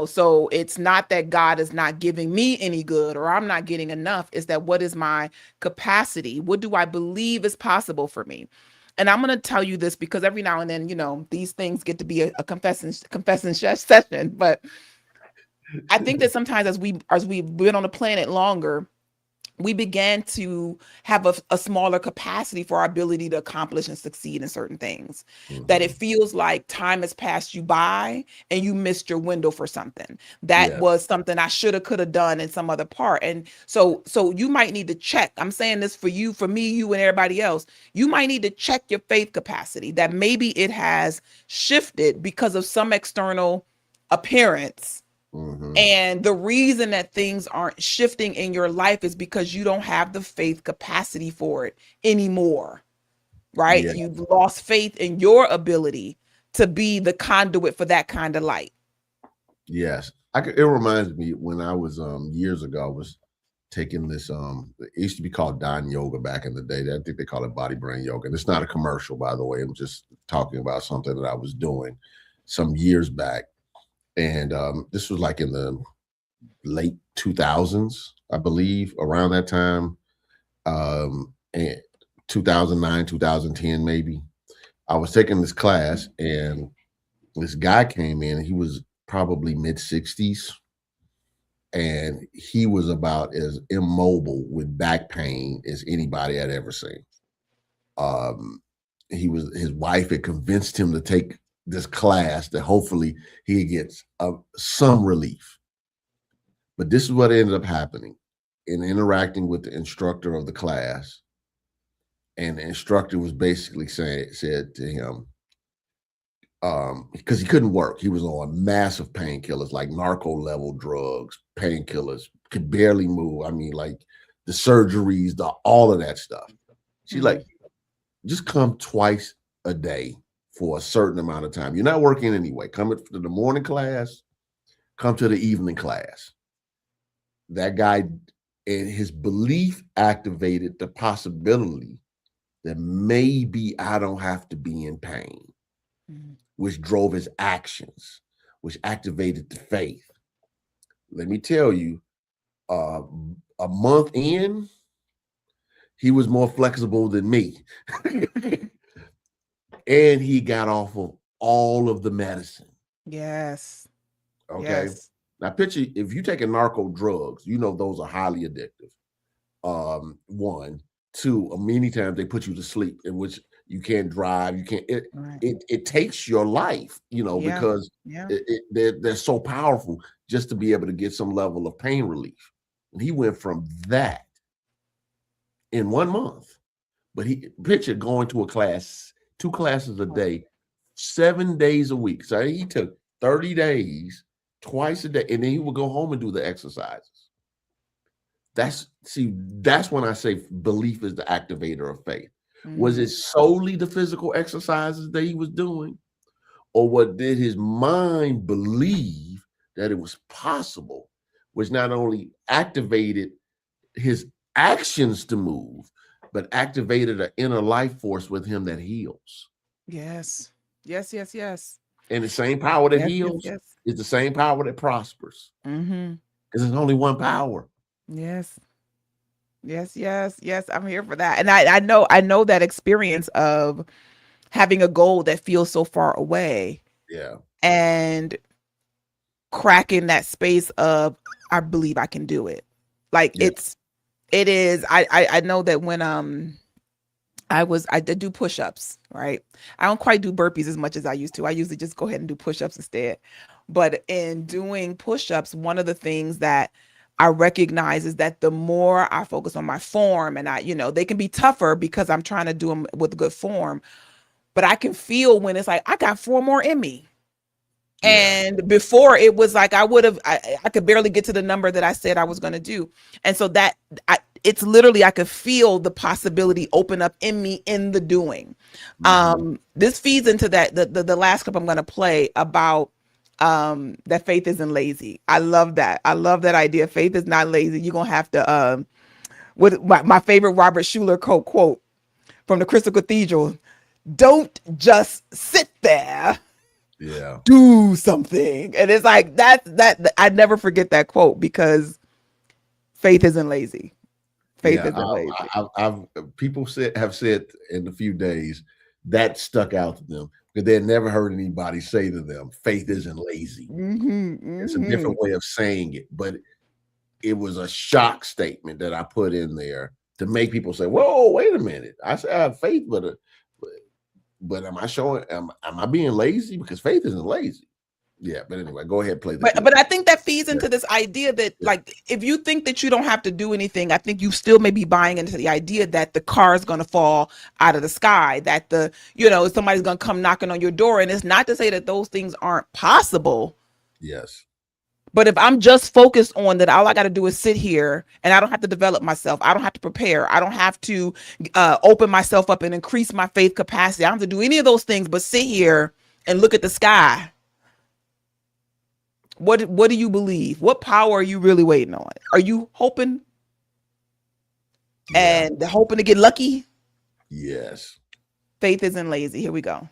So it's not that God is not giving me any good or I'm not getting enough. It's that what is my capacity? What do I believe is possible for me? And I'm going to tell you this because every now and then, these things get to be a confessing session. But I think that sometimes as we've been on the planet longer, we began to have a smaller capacity for our ability to accomplish and succeed in certain things. That it feels like time has passed you by and you missed your window for something. That was something I should have, could have done in some other part. And so you might need to check. I'm saying this for you, for me, you, and everybody else. You might need to check your faith capacity, that maybe it has shifted because of some external appearance. And the reason that things aren't shifting in your life is because you don't have the faith capacity for it anymore, right? Yeah. You've lost faith in your ability to be the conduit for that kind of light. Yes. It reminds me when I was years ago, I was taking this it used to be called Don Yoga back in the day. I think they call it body brain yoga. And it's not a commercial, by the way. I'm just talking about something that I was doing some years back. And this was like in the late 2000s, I believe, around that time, and 2009, 2010, maybe. I was taking this class and this guy came in. He was probably mid-60s. And he was about as immobile with back pain as anybody I'd ever seen. His wife had convinced him to take this class that hopefully he gets some relief. But this is what ended up happening in interacting with the instructor of the class. And the instructor was basically said to him, because he couldn't work. He was on massive painkillers, like narco level drugs, painkillers, could barely move. I mean, like the surgeries, all of that stuff. She's like, just come twice a day for a certain amount of time. You're not working anyway. Come to the morning class, come to the evening class. That guy and his belief activated the possibility that maybe I don't have to be in pain, which drove his actions, which activated the faith. Let me tell you, a month in, he was more flexible than me. And he got off of all of the medicine. Yes. Okay. Yes. Now picture if you take narco drugs, those are highly addictive. One, two, many times they put you to sleep, in which you can't drive, you can't. Right. It takes your life, Yeah. because Yeah. they're so powerful just to be able to get some level of pain relief. And he went from that in 1 month. But he picture going to a class, 2 classes a day, 7 days a week. So he took 30 days, twice a day, and then he would go home and do the exercises. That's when I say belief is the activator of faith. Was it solely the physical exercises that he was doing? Or what did his mind believe that it was possible, which not only activated his actions to move, but activated an inner life force with him that heals. Yes. Yes. Yes. Yes. And the same power that Yes. Yes. heals Yes. is the same power that prospers. Mm-hmm. Because there's only one power. Yes. Yes. Yes. Yes. I'm here for that. And I know that experience of having a goal that feels so far away Yeah. and cracking that space of I believe I can do it. Like Yeah. it is. I know that when I did do push-ups, right? I don't quite do burpees as much as I used to. I usually just go ahead and do push-ups instead. But in doing push-ups, one of the things that I recognize is that the more I focus on my form, and they can be tougher because I'm trying to do them with good form, but I can feel when it's like, I got 4 more in me. Yeah. And before it was like I could barely get to the number that I said I was going to do. And so it's literally, I could feel the possibility open up in me in the doing. This feeds into that, the last clip I'm going to play about that faith isn't lazy. I love that. I love that idea. Faith is not lazy. You're going to have to, with my favorite Robert Schuller quote from the Crystal Cathedral, don't just sit there. Yeah. Do something. And it's like that I never forget that quote, because faith isn't lazy. Faith isn't lazy. I've people have said in a few days that stuck out to them because they had never heard anybody say to them, faith isn't lazy. It's a different way of saying it, but it was a shock statement that I put in there to make people say, whoa, wait a minute. I said I have faith, but am I showing? Am I being lazy? Because faith isn't lazy. Yeah, but anyway, go ahead, play that. But I think that feeds into this idea that, like, if you think that you don't have to do anything, I think you still may be buying into the idea that the car is going to fall out of the sky, that somebody's going to come knocking on your door. And it's not to say that those things aren't possible. Yes. But if I'm just focused on that, all I got to do is sit here, and I don't have to develop myself. I don't have to prepare. I don't have to open myself up and increase my faith capacity. I don't have to do any of those things, but sit here and look at the sky. What do you believe? What power are you really waiting on? Are you hoping and hoping to get lucky? Yes. Faith isn't lazy. Here we go.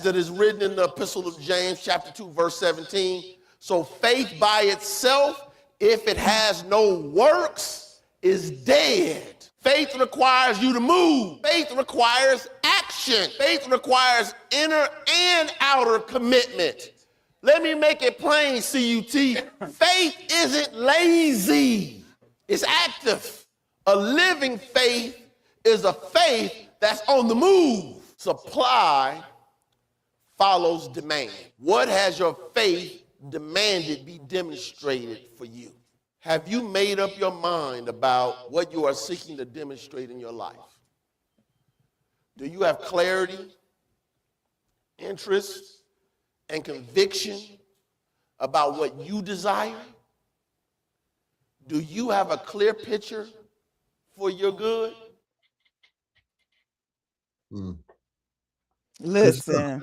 That is written in the epistle of James, chapter 2, verse 17. So faith by itself, if it has no works, is dead. Faith requires you to move. Faith requires action. Faith requires inner and outer commitment. Let me make it plain, CUT. Faith isn't lazy. It's active. A living faith is a faith that's on the move. Supply follows demand. What has your faith demanded be demonstrated for you? Have you made up your mind about what you are seeking to demonstrate in your life? Do you have clarity, interest, and conviction about what you desire? Do you have a clear picture for your good? Listen.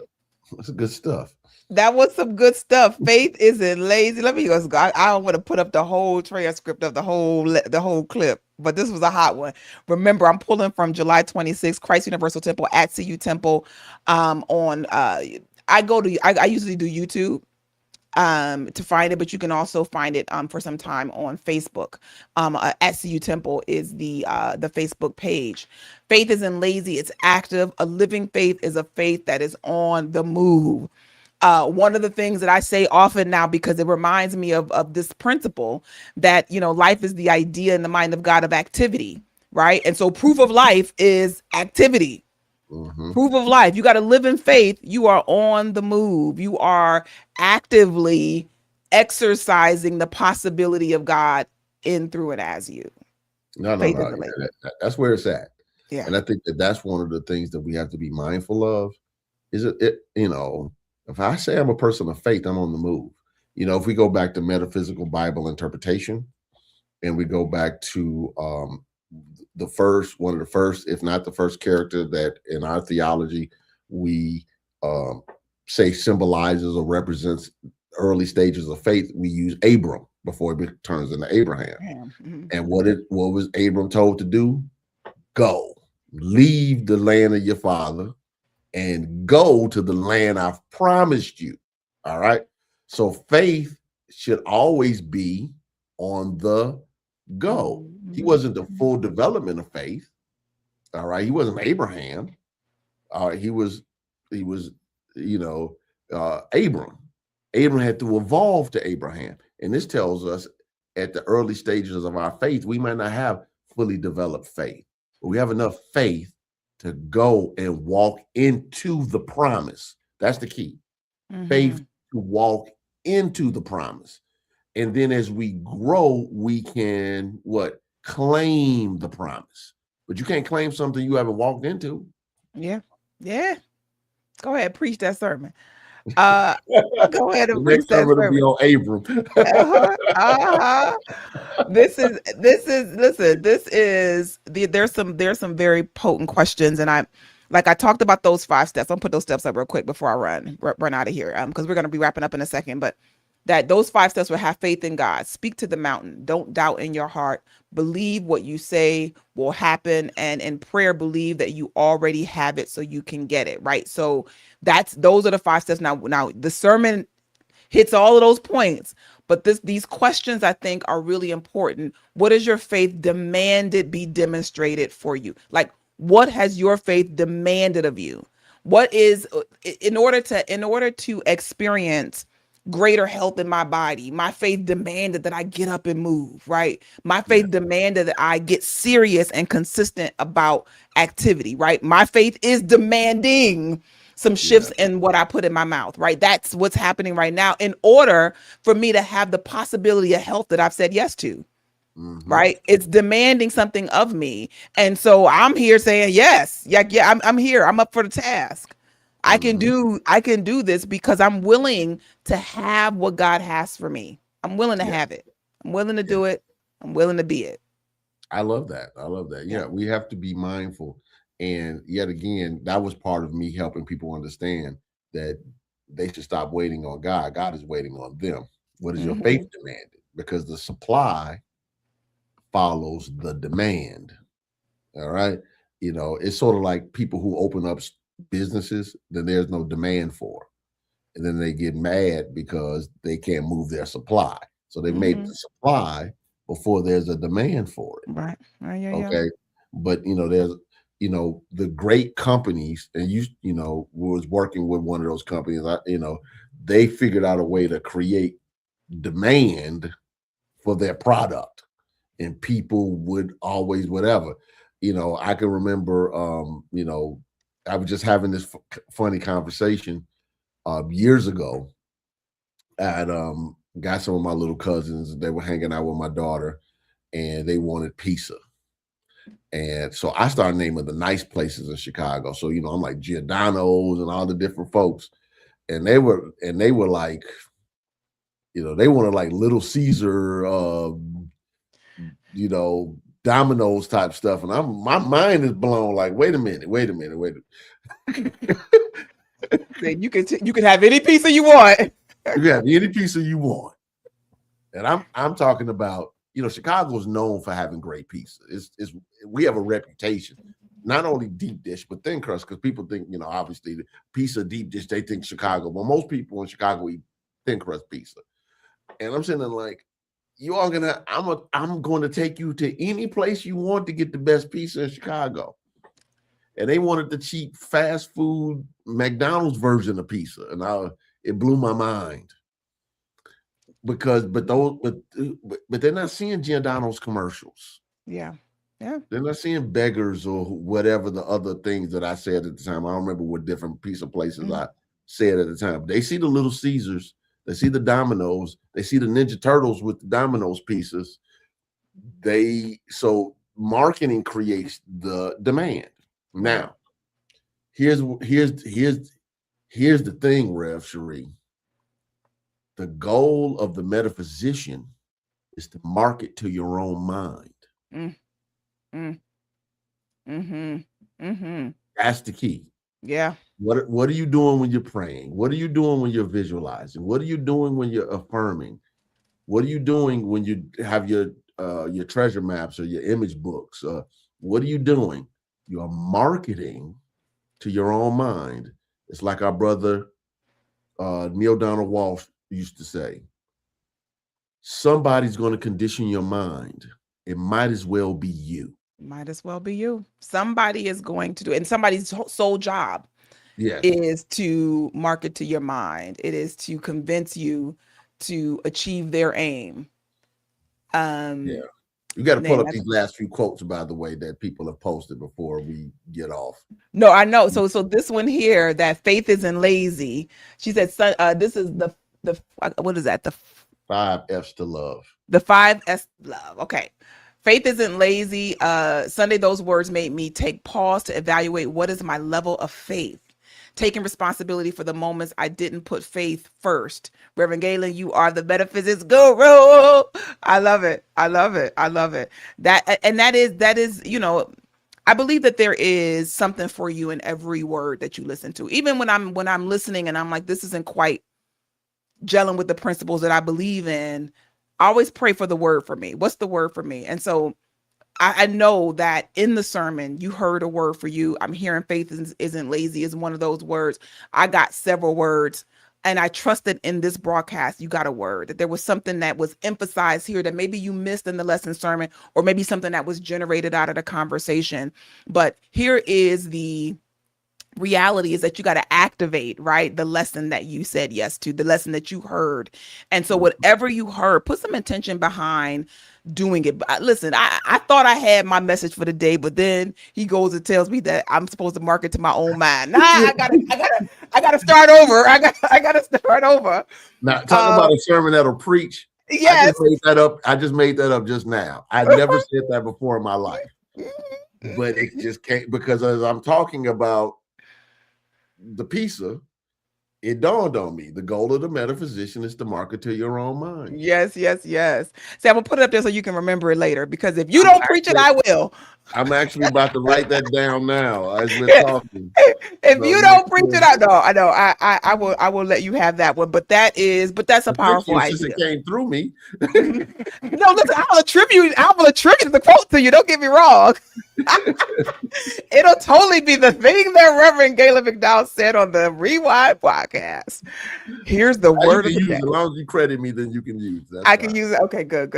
That's good stuff. That was some good stuff. Faith isn't lazy. Let me just go. I don't want to put up the whole transcript of the whole clip, but this was a hot one. Remember, I'm pulling from July 26th, Christ Universal Temple at CU Temple. I usually do YouTube to find it, but you can also find it for some time on Facebook. At CU Temple is the Facebook page. Faith isn't lazy, it's active. A living faith is a faith that is on the move. One of the things that I say often now, because it reminds me of this principle that, life is the idea in the mind of God of activity, right? And so proof of life is activity. Mm-hmm. Proof of life. You got to live in faith. You are on the move. You are actively exercising the possibility of God in, through, and as you. No. Faith is Yeah, the labor. that's where it's at. Yeah. And I think that that's one of the things that we have to be mindful of. Is if I say I'm a person of faith, I'm on the move. If we go back to metaphysical Bible interpretation, and we go back to one of the first, if not the first character that in our theology we say symbolizes or represents early stages of faith, we use Abram before it turns into Abraham. Mm-hmm. And what was Abram told to do? Go, leave the land of your father and go to the land I've promised you. All right. So faith should always be on the go. He wasn't the full development of faith. All right. He wasn't Abraham. He was, Abram. Abram had to evolve to Abraham. And this tells us at the early stages of our faith, we might not have fully developed faith, but we have enough faith to go and walk into the promise. That's the key. Faith to walk into the promise. And then as we grow, we can claim the promise. But you can't claim something you haven't walked into. Yeah. Go ahead, preach that sermon. Go ahead and preach that It'll be sermon. on Abram. There's some very potent questions, and I talked about those 5 steps. I'll put those steps up real quick before I run out of here, because we're going to be wrapping up in a second. But that those 5 steps will have faith in God, speak to the mountain, don't doubt in your heart, believe what you say will happen, and in prayer believe that you already have it so you can get it, right? So those are the 5 steps. Now the sermon hits all of those points, but these questions I think are really important. What is your faith demanded be demonstrated for you? Like, what has your faith demanded of you? What is in order to experience greater health in my body, my faith demanded that I get up and move, right? My faith demanded that I get serious and consistent about activity, right? My faith is demanding some shifts in what I put in my mouth, right? That's what's happening right now in order for me to have the possibility of health that I've said yes to. Right? It's demanding something of me. And so I'm here saying, yes, I'm here. I'm up for the task. I can do this because I'm willing to have what God has for me. I'm willing to have it. I'm willing to do it. I'm willing to be it. I love that. Yeah, we have to be mindful. And yet again, that was part of me helping people understand that they should stop waiting on God. God is waiting on them. What is your faith demanded? Because the supply follows the demand. All right. It's sort of like people who open up businesses that there's no demand for. And then they get mad because they can't move their supply. So they made the supply before there's a demand for it. Right. Okay. But there's the great companies, and was working with one of those companies, they figured out a way to create demand for their product, and people would always whatever. I can remember I was just having this funny conversation years ago. I got some of my little cousins. They were hanging out with my daughter, and they wanted pizza. And so I started naming the nice places in Chicago. So I'm like Giordano's and all the different folks, and they were like, they wanted like Little Caesar, Domino's type stuff, and my mind is blown. Like, wait a minute. You can have any pizza you want. You can have any pizza you want, and I'm talking about Chicago is known for having great pizza. We have a reputation, not only deep dish but thin crust, because people think obviously the pizza deep dish, they think Chicago. Well, most people in Chicago eat thin crust pizza, and I'm saying like, I'm going to take you to any place you want to get the best pizza in Chicago. And they wanted the cheap fast food McDonald's version of pizza, and it blew my mind because but they're not seeing Giordano's commercials. Yeah. Yeah. They're not seeing beggars or whatever the other things that I said at the time. I don't remember what different piece of places I said at the time. They see the Little Caesars, they see the dominoes, they see the Ninja Turtles with the dominoes pieces. So marketing creates the demand. Now, here's the thing, Rev Sheree. The goal of the metaphysician is to market to your own mind. That's the key. Yeah. What are you doing when you're praying? What are you doing when you're visualizing? What are you doing when you're affirming? What are you doing when you have your treasure maps or your image books? What are you doing? You are marketing to your own mind. It's like our brother Neil Donald Walsh used to say, somebody's going to condition your mind. It might as well be you. Might as well be you. Somebody is going to do it. And somebody's sole job Yes. is to market to your mind. It is to convince you to achieve their aim. Yeah. You got to pull up these last few quotes, by the way, that people have posted before we get off. No, I know. So this one here, that faith isn't lazy. She said, this is the what is that? The 5 F's to love. The 5 S love. Okay. Faith isn't lazy. Sunday, those words made me take pause to evaluate what is my level of faith. Taking responsibility for the moments I didn't put faith first. Reverend Gaylon, you are the metaphysics guru. I love it. I love it. I love it. That is, you know, I believe that there is something for you in every word that you listen to. Even when I'm listening and I'm like, this isn't quite gelling with the principles that I believe in, I always pray for the word for me. What's the word for me? And so I know that in the sermon, you heard a word for you. I'm hearing faith isn't lazy is one of those words. I got several words, and I trust that in this broadcast, you got a word, that there was something that was emphasized here that maybe you missed in the lesson sermon, or maybe something that was generated out of the conversation. But here is the reality, is that you got to activate, right, the lesson that you said yes to, the lesson that you heard. And so whatever you heard, put some intention behind doing it. Listen, I thought I had my message for the day, but then he goes and tells me that I'm supposed to market to my own mind. Nah, I gotta start over. I gotta start over. Now, talk about a sermon that'll preach. Yes. I just made that up just now. I never said that before in my life, but it just came because as I'm talking about the pizza, it dawned on me. The goal of the metaphysician is to market to your own mind. Yes, yes, yes. See, I'm gonna put it up there so you can remember it later, because if you don't preach it, I will. I'm actually about to write that down now as we're talking. If you don't preach it, I know. I will let you have that one. But that's a powerful idea. It came through me. No, listen, I will attribute the quote to you. Don't get me wrong. It'll totally be the thing that Reverend Gaylon McDowell said on the Rewind podcast. Here's the word of the day. As long as you credit me, then you can use that. I can use it. Okay, good.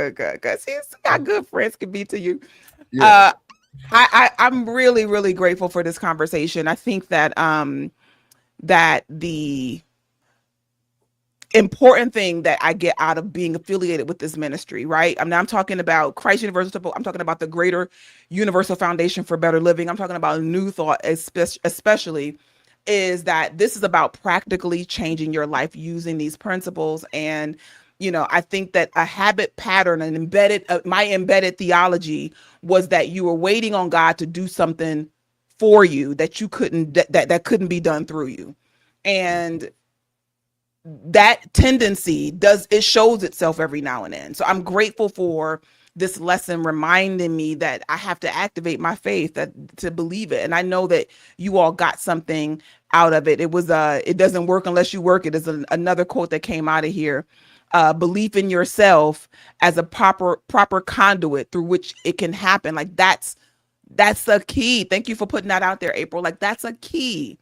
See, it's how good friends can be to you. Yeah. I'm really, really grateful for this conversation. I think that that the important thing that I get out of being affiliated with this ministry, right? I mean, I'm talking about Christ Universal Temple. I'm talking about the Greater Universal Foundation for Better Living. I'm talking about New Thought, especially, is that this is about practically changing your life using these principles. And, you know, I think that a habit pattern and my embedded theology was that you were waiting on God to do something for you that you couldn't, that couldn't be done through you. And that tendency shows itself every now and then. So I'm grateful for this lesson reminding me that I have to activate my faith to believe it. And I know that you all got something out of it. It was it doesn't work unless you work it is another quote that came out of here. Belief in yourself as a proper conduit through which it can happen. Like that's a key. Thank you for putting that out there, April. Like that's a key,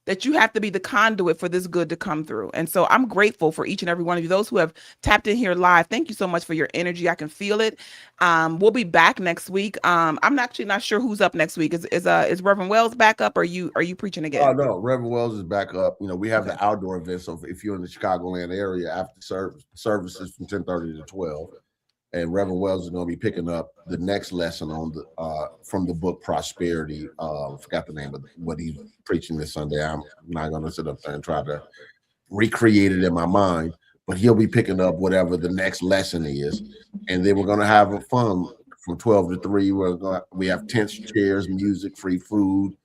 that you have to be the conduit for this good to come through. And so I'm grateful for each and every one of you. Those who have tapped in here live, thank you so much for your energy. I can feel it. We'll be back next week. I'm actually not sure who's up next week. Is Reverend Wells back up? Or are you preaching again? Oh no, Reverend Wells is back up. You know, we have the outdoor event. So if you're in the Chicagoland area after services from 10:30 to 12, and Reverend Wells is going to be picking up the next lesson on the from the book Prosperity. Forgot the name of what he's preaching this Sunday. I'm not going to sit up there and try to recreate it in my mind, but he'll be picking up whatever the next lesson is, and then we're going to have a fun from 12 to 3. We have tents, chairs, music, free food,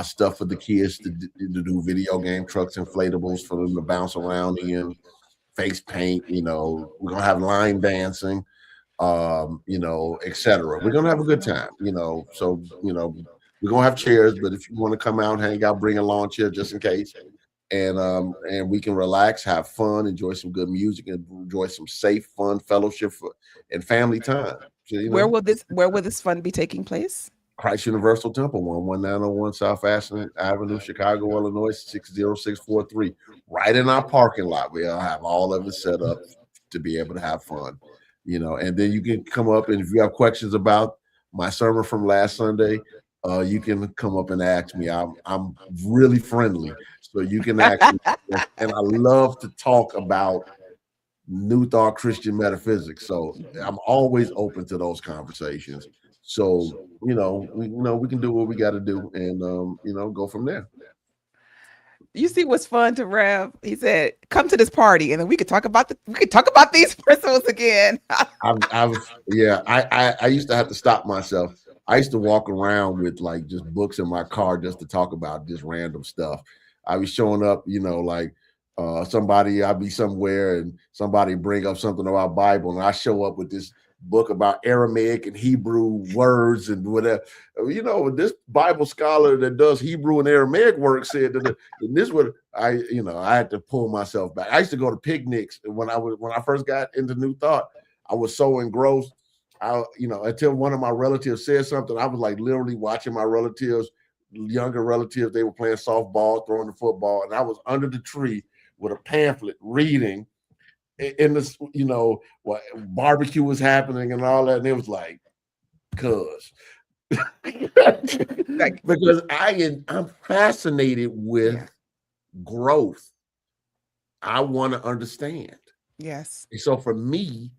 stuff for the kids to do video game trucks, inflatables for them to bounce around in, face paint. We're going to have line dancing, etc. We're going to have a good time, so, we're going to have chairs, but if you want to come out and hang out, bring a lawn chair just in case. And we can relax, have fun, enjoy some good music, and enjoy some safe, fun fellowship and family time. So, Where will this fun be taking place? Christ Universal Temple, 11901 South Ashland Avenue, Chicago, Illinois, 60643. Right in our parking lot. We'll have all of it set up to be able to have fun. And then you can come up, and if you have questions about my sermon from last Sunday, you can come up and ask me. I'm really friendly, so you can ask me. And I love to talk about New Thought Christian metaphysics. So I'm always open to those conversations. So we can do what we got to do, and go from there. You see what's fun to Rev? He said, "Come to this party, and then we could talk about these principles again." I used to have to stop myself. I used to walk around with like just books in my car just to talk about just random stuff. I was showing up, I'd be somewhere and somebody bring up something about Bible, and I show up with this book about Aramaic and Hebrew words and whatever. This Bible scholar that does Hebrew and Aramaic work said that, and this would I had to pull myself back. I used to go to picnics when I first got into New Thought. I was so engrossed. Until one of my relatives said something, I was like literally watching my younger relatives. They were playing softball, throwing the football, and I was under the tree with a pamphlet reading. In this, what barbecue was happening and all that, and it was like, because I'm fascinated with growth. I want to understand. Yes. And so for me,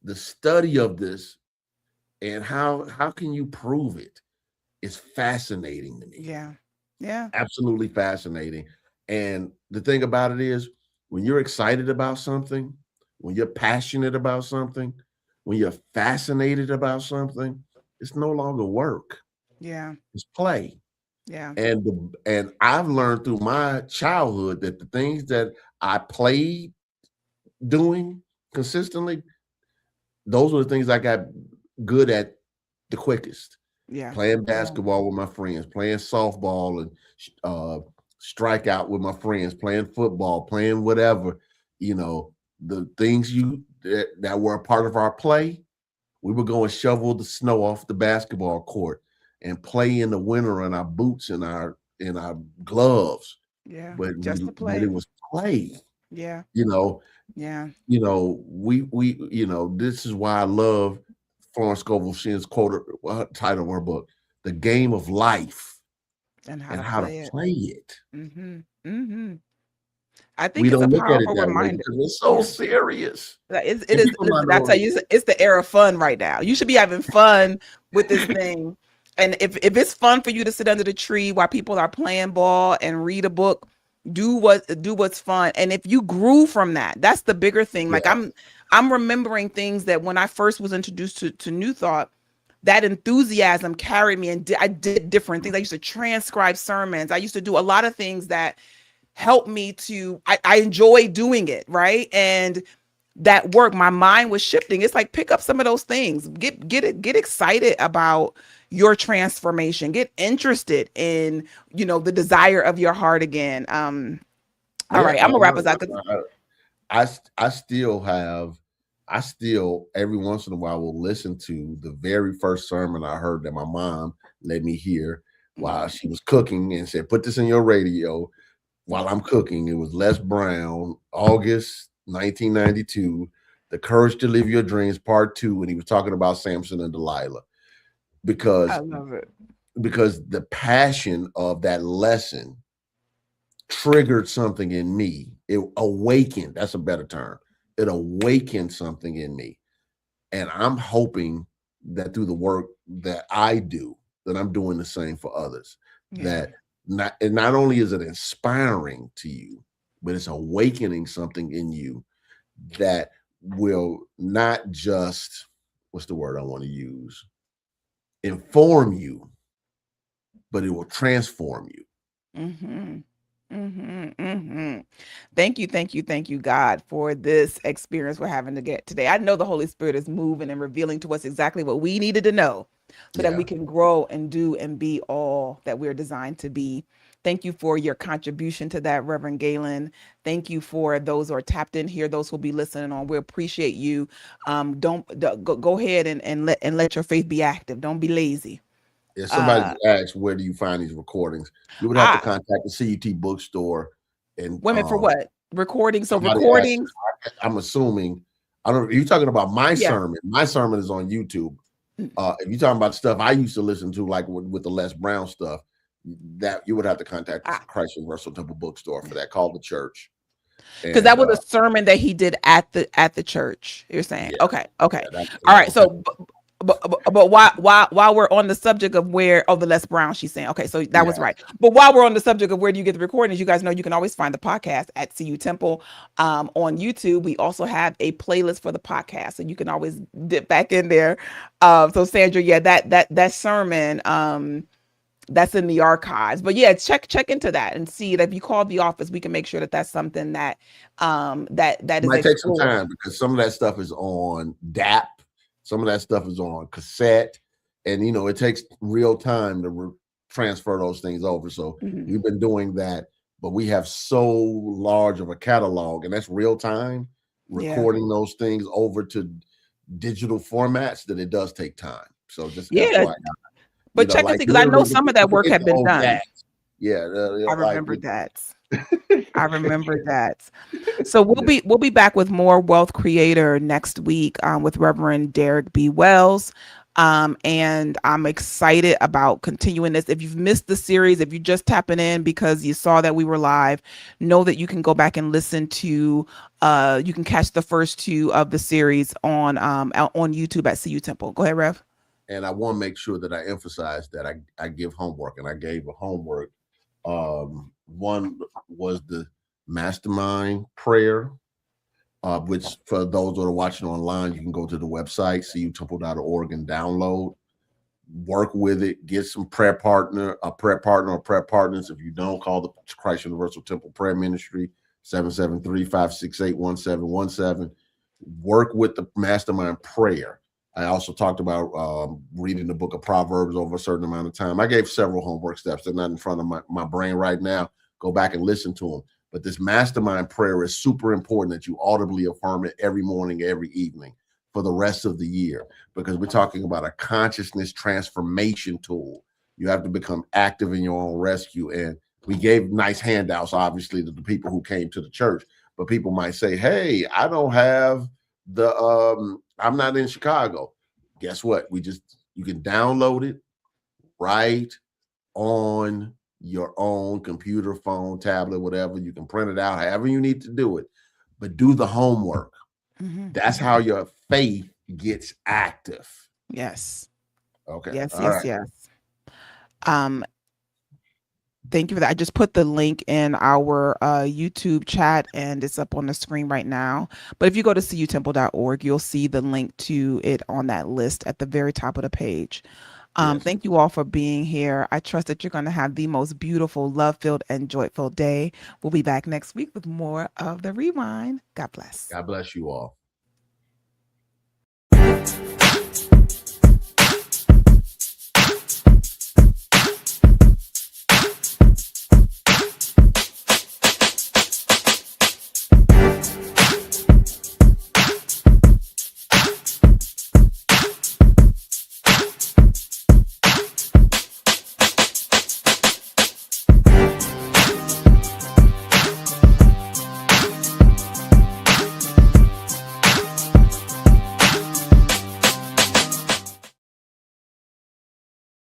the study of this and how can you prove it is fascinating to me. Yeah. Absolutely fascinating. And the thing about it is, when you're excited about something, when you're passionate about something, when you're fascinated about something, it's no longer work. Yeah. It's play. Yeah. And I've learned through my childhood that the things that I played doing consistently, those were the things I got good at the quickest. Yeah. Playing basketball with my friends, playing softball and strike out with my friends, playing football, playing whatever, the things that were a part of our play. We would go and shovel the snow off the basketball court and play in the winter in our boots and our gloves. Yeah. But Just to play. but it was play. Yeah. Yeah. This is why I love Florence Scovel Shinn's title of her book, The Game of Life. And how to play it. Mm-hmm. Mm-hmm. I think We it's a don't look at it powerful that way reminder. because it's so serious. It is. That's how it's the era of fun right now. You should be having fun with this thing. And if it's fun for you to sit under the tree while people are playing ball and read a book, do what's fun. And if you grew from that, that's the bigger thing. Like I'm remembering things that when I first was introduced to New Thought, that enthusiasm carried me, and I did different things. I used to transcribe sermons. I used to do a lot of things that helped me I enjoy doing it, right? And that work, my mind was shifting. It's like, pick up some of those things, get excited about your transformation, get interested in, the desire of your heart again. All right, I'm gonna wrap us up. I still every once in a while will listen to the very first sermon I heard that my mom let me hear while she was cooking and said, put this in your radio while I'm cooking. It was Les Brown, August 1992, The Courage to Live Your Dreams, Part 2, and he was talking about Samson and Delilah. Because I love it. Because the passion of that lesson triggered something in me. It awakened, that's a better term. It awakened something in me. And I'm hoping that through the work that I do, that I'm doing the same for others. Yeah. That not only is it inspiring to you, but it's awakening something in you that will not just, what's the word I want to use, inform you, but it will transform you. Mm-hmm. Thank you, God, for this experience we're having to get today. I know the Holy Spirit is moving and revealing to us exactly what we needed to know so that Yeah. we can grow and do and be all that we're designed to be. Thank you for your contribution to that, Reverend Gaylon. Thank you for those who are tapped in here, those who will be listening on. We appreciate you. Go ahead and let your faith be active. Don't be lazy. If somebody Uh, asks, where do you find these recordings? You would have to I contact the CUT bookstore. And Women for what? Recording. So somebody asked, recordings. I'm assuming, I don't know, you're talking about my Yeah. sermon. My sermon is on YouTube. If you're talking about stuff I used to listen to, like with the Les Brown stuff, that you would have to contact the Christ Universal Temple bookstore for that. Call the church. Because that was a sermon that he did at the church. You're saying, Yeah, okay. yeah, that's All right. So, but while we're on the subject of the Les Brown, she's saying, okay, so that was yeah. right. But while we're on the subject of where do you get the recordings, you guys know you can always find the podcast at CU Temple on YouTube. We also have a playlist for the podcast, so you can always dip back in there. So Sandra, yeah, that sermon, that's in the archives. But yeah, check into that and see that if you call the office, we can make sure that that's something that that It is might take some explored. time because some of that stuff is on DAP, some of that stuff is on cassette, and it takes real time to transfer those things over. So we've been doing that, but we have so large of a catalog, and that's real time recording those things over to digital formats that it does take time. So just FYI. But check and Like see, because I know literally some of that work get had the been old done. DAT. Yeah, I like remember that. I remember that. So we'll be back with more Wealth Creator next week with Reverend Derek B. Wells. And I'm excited about continuing this. If you've missed the series, if you're just tapping in because you saw that we were live, know that you can go back and listen to you can catch the first two of the series on YouTube at CU Temple. Go ahead, Rev. And I want to make sure that I emphasize that I give homework, and I gave a homework. One was the mastermind prayer, which for those that are watching online, you can go to the website, cutemple.org, and download, work with it, get some prayer partner or prayer partners. If you don't, call the Christ Universal Temple Prayer Ministry, 773-568-1717. Work with the mastermind prayer. I also talked about reading the book of Proverbs over a certain amount of time. I gave several homework steps. They're not in front of my brain right now. Go back and listen to them. But this mastermind prayer is super important that you audibly affirm it every morning, every evening for the rest of the year, because we're talking about a consciousness transformation tool. You have to become active in your own rescue. And we gave nice handouts, obviously, to the people who came to the church. But people might say, hey, I don't have I'm not in Chicago. Guess what? You can download it right on your own computer, phone, tablet, whatever. You can print it out, however you need to do it, but do the homework. That's how your faith gets active. Yes. Okay. Yes. All right. Yes. Thank you for that. I just put the link in our YouTube chat and it's up on the screen right now. But if you go to cutemple.org, you'll see the link to it on that list at the very top of the page. Yes. Thank you all for being here. I trust that you're going to have the most beautiful, love-filled, and joyful day. We'll be back next week with more of The Rewind. God bless. God bless you all.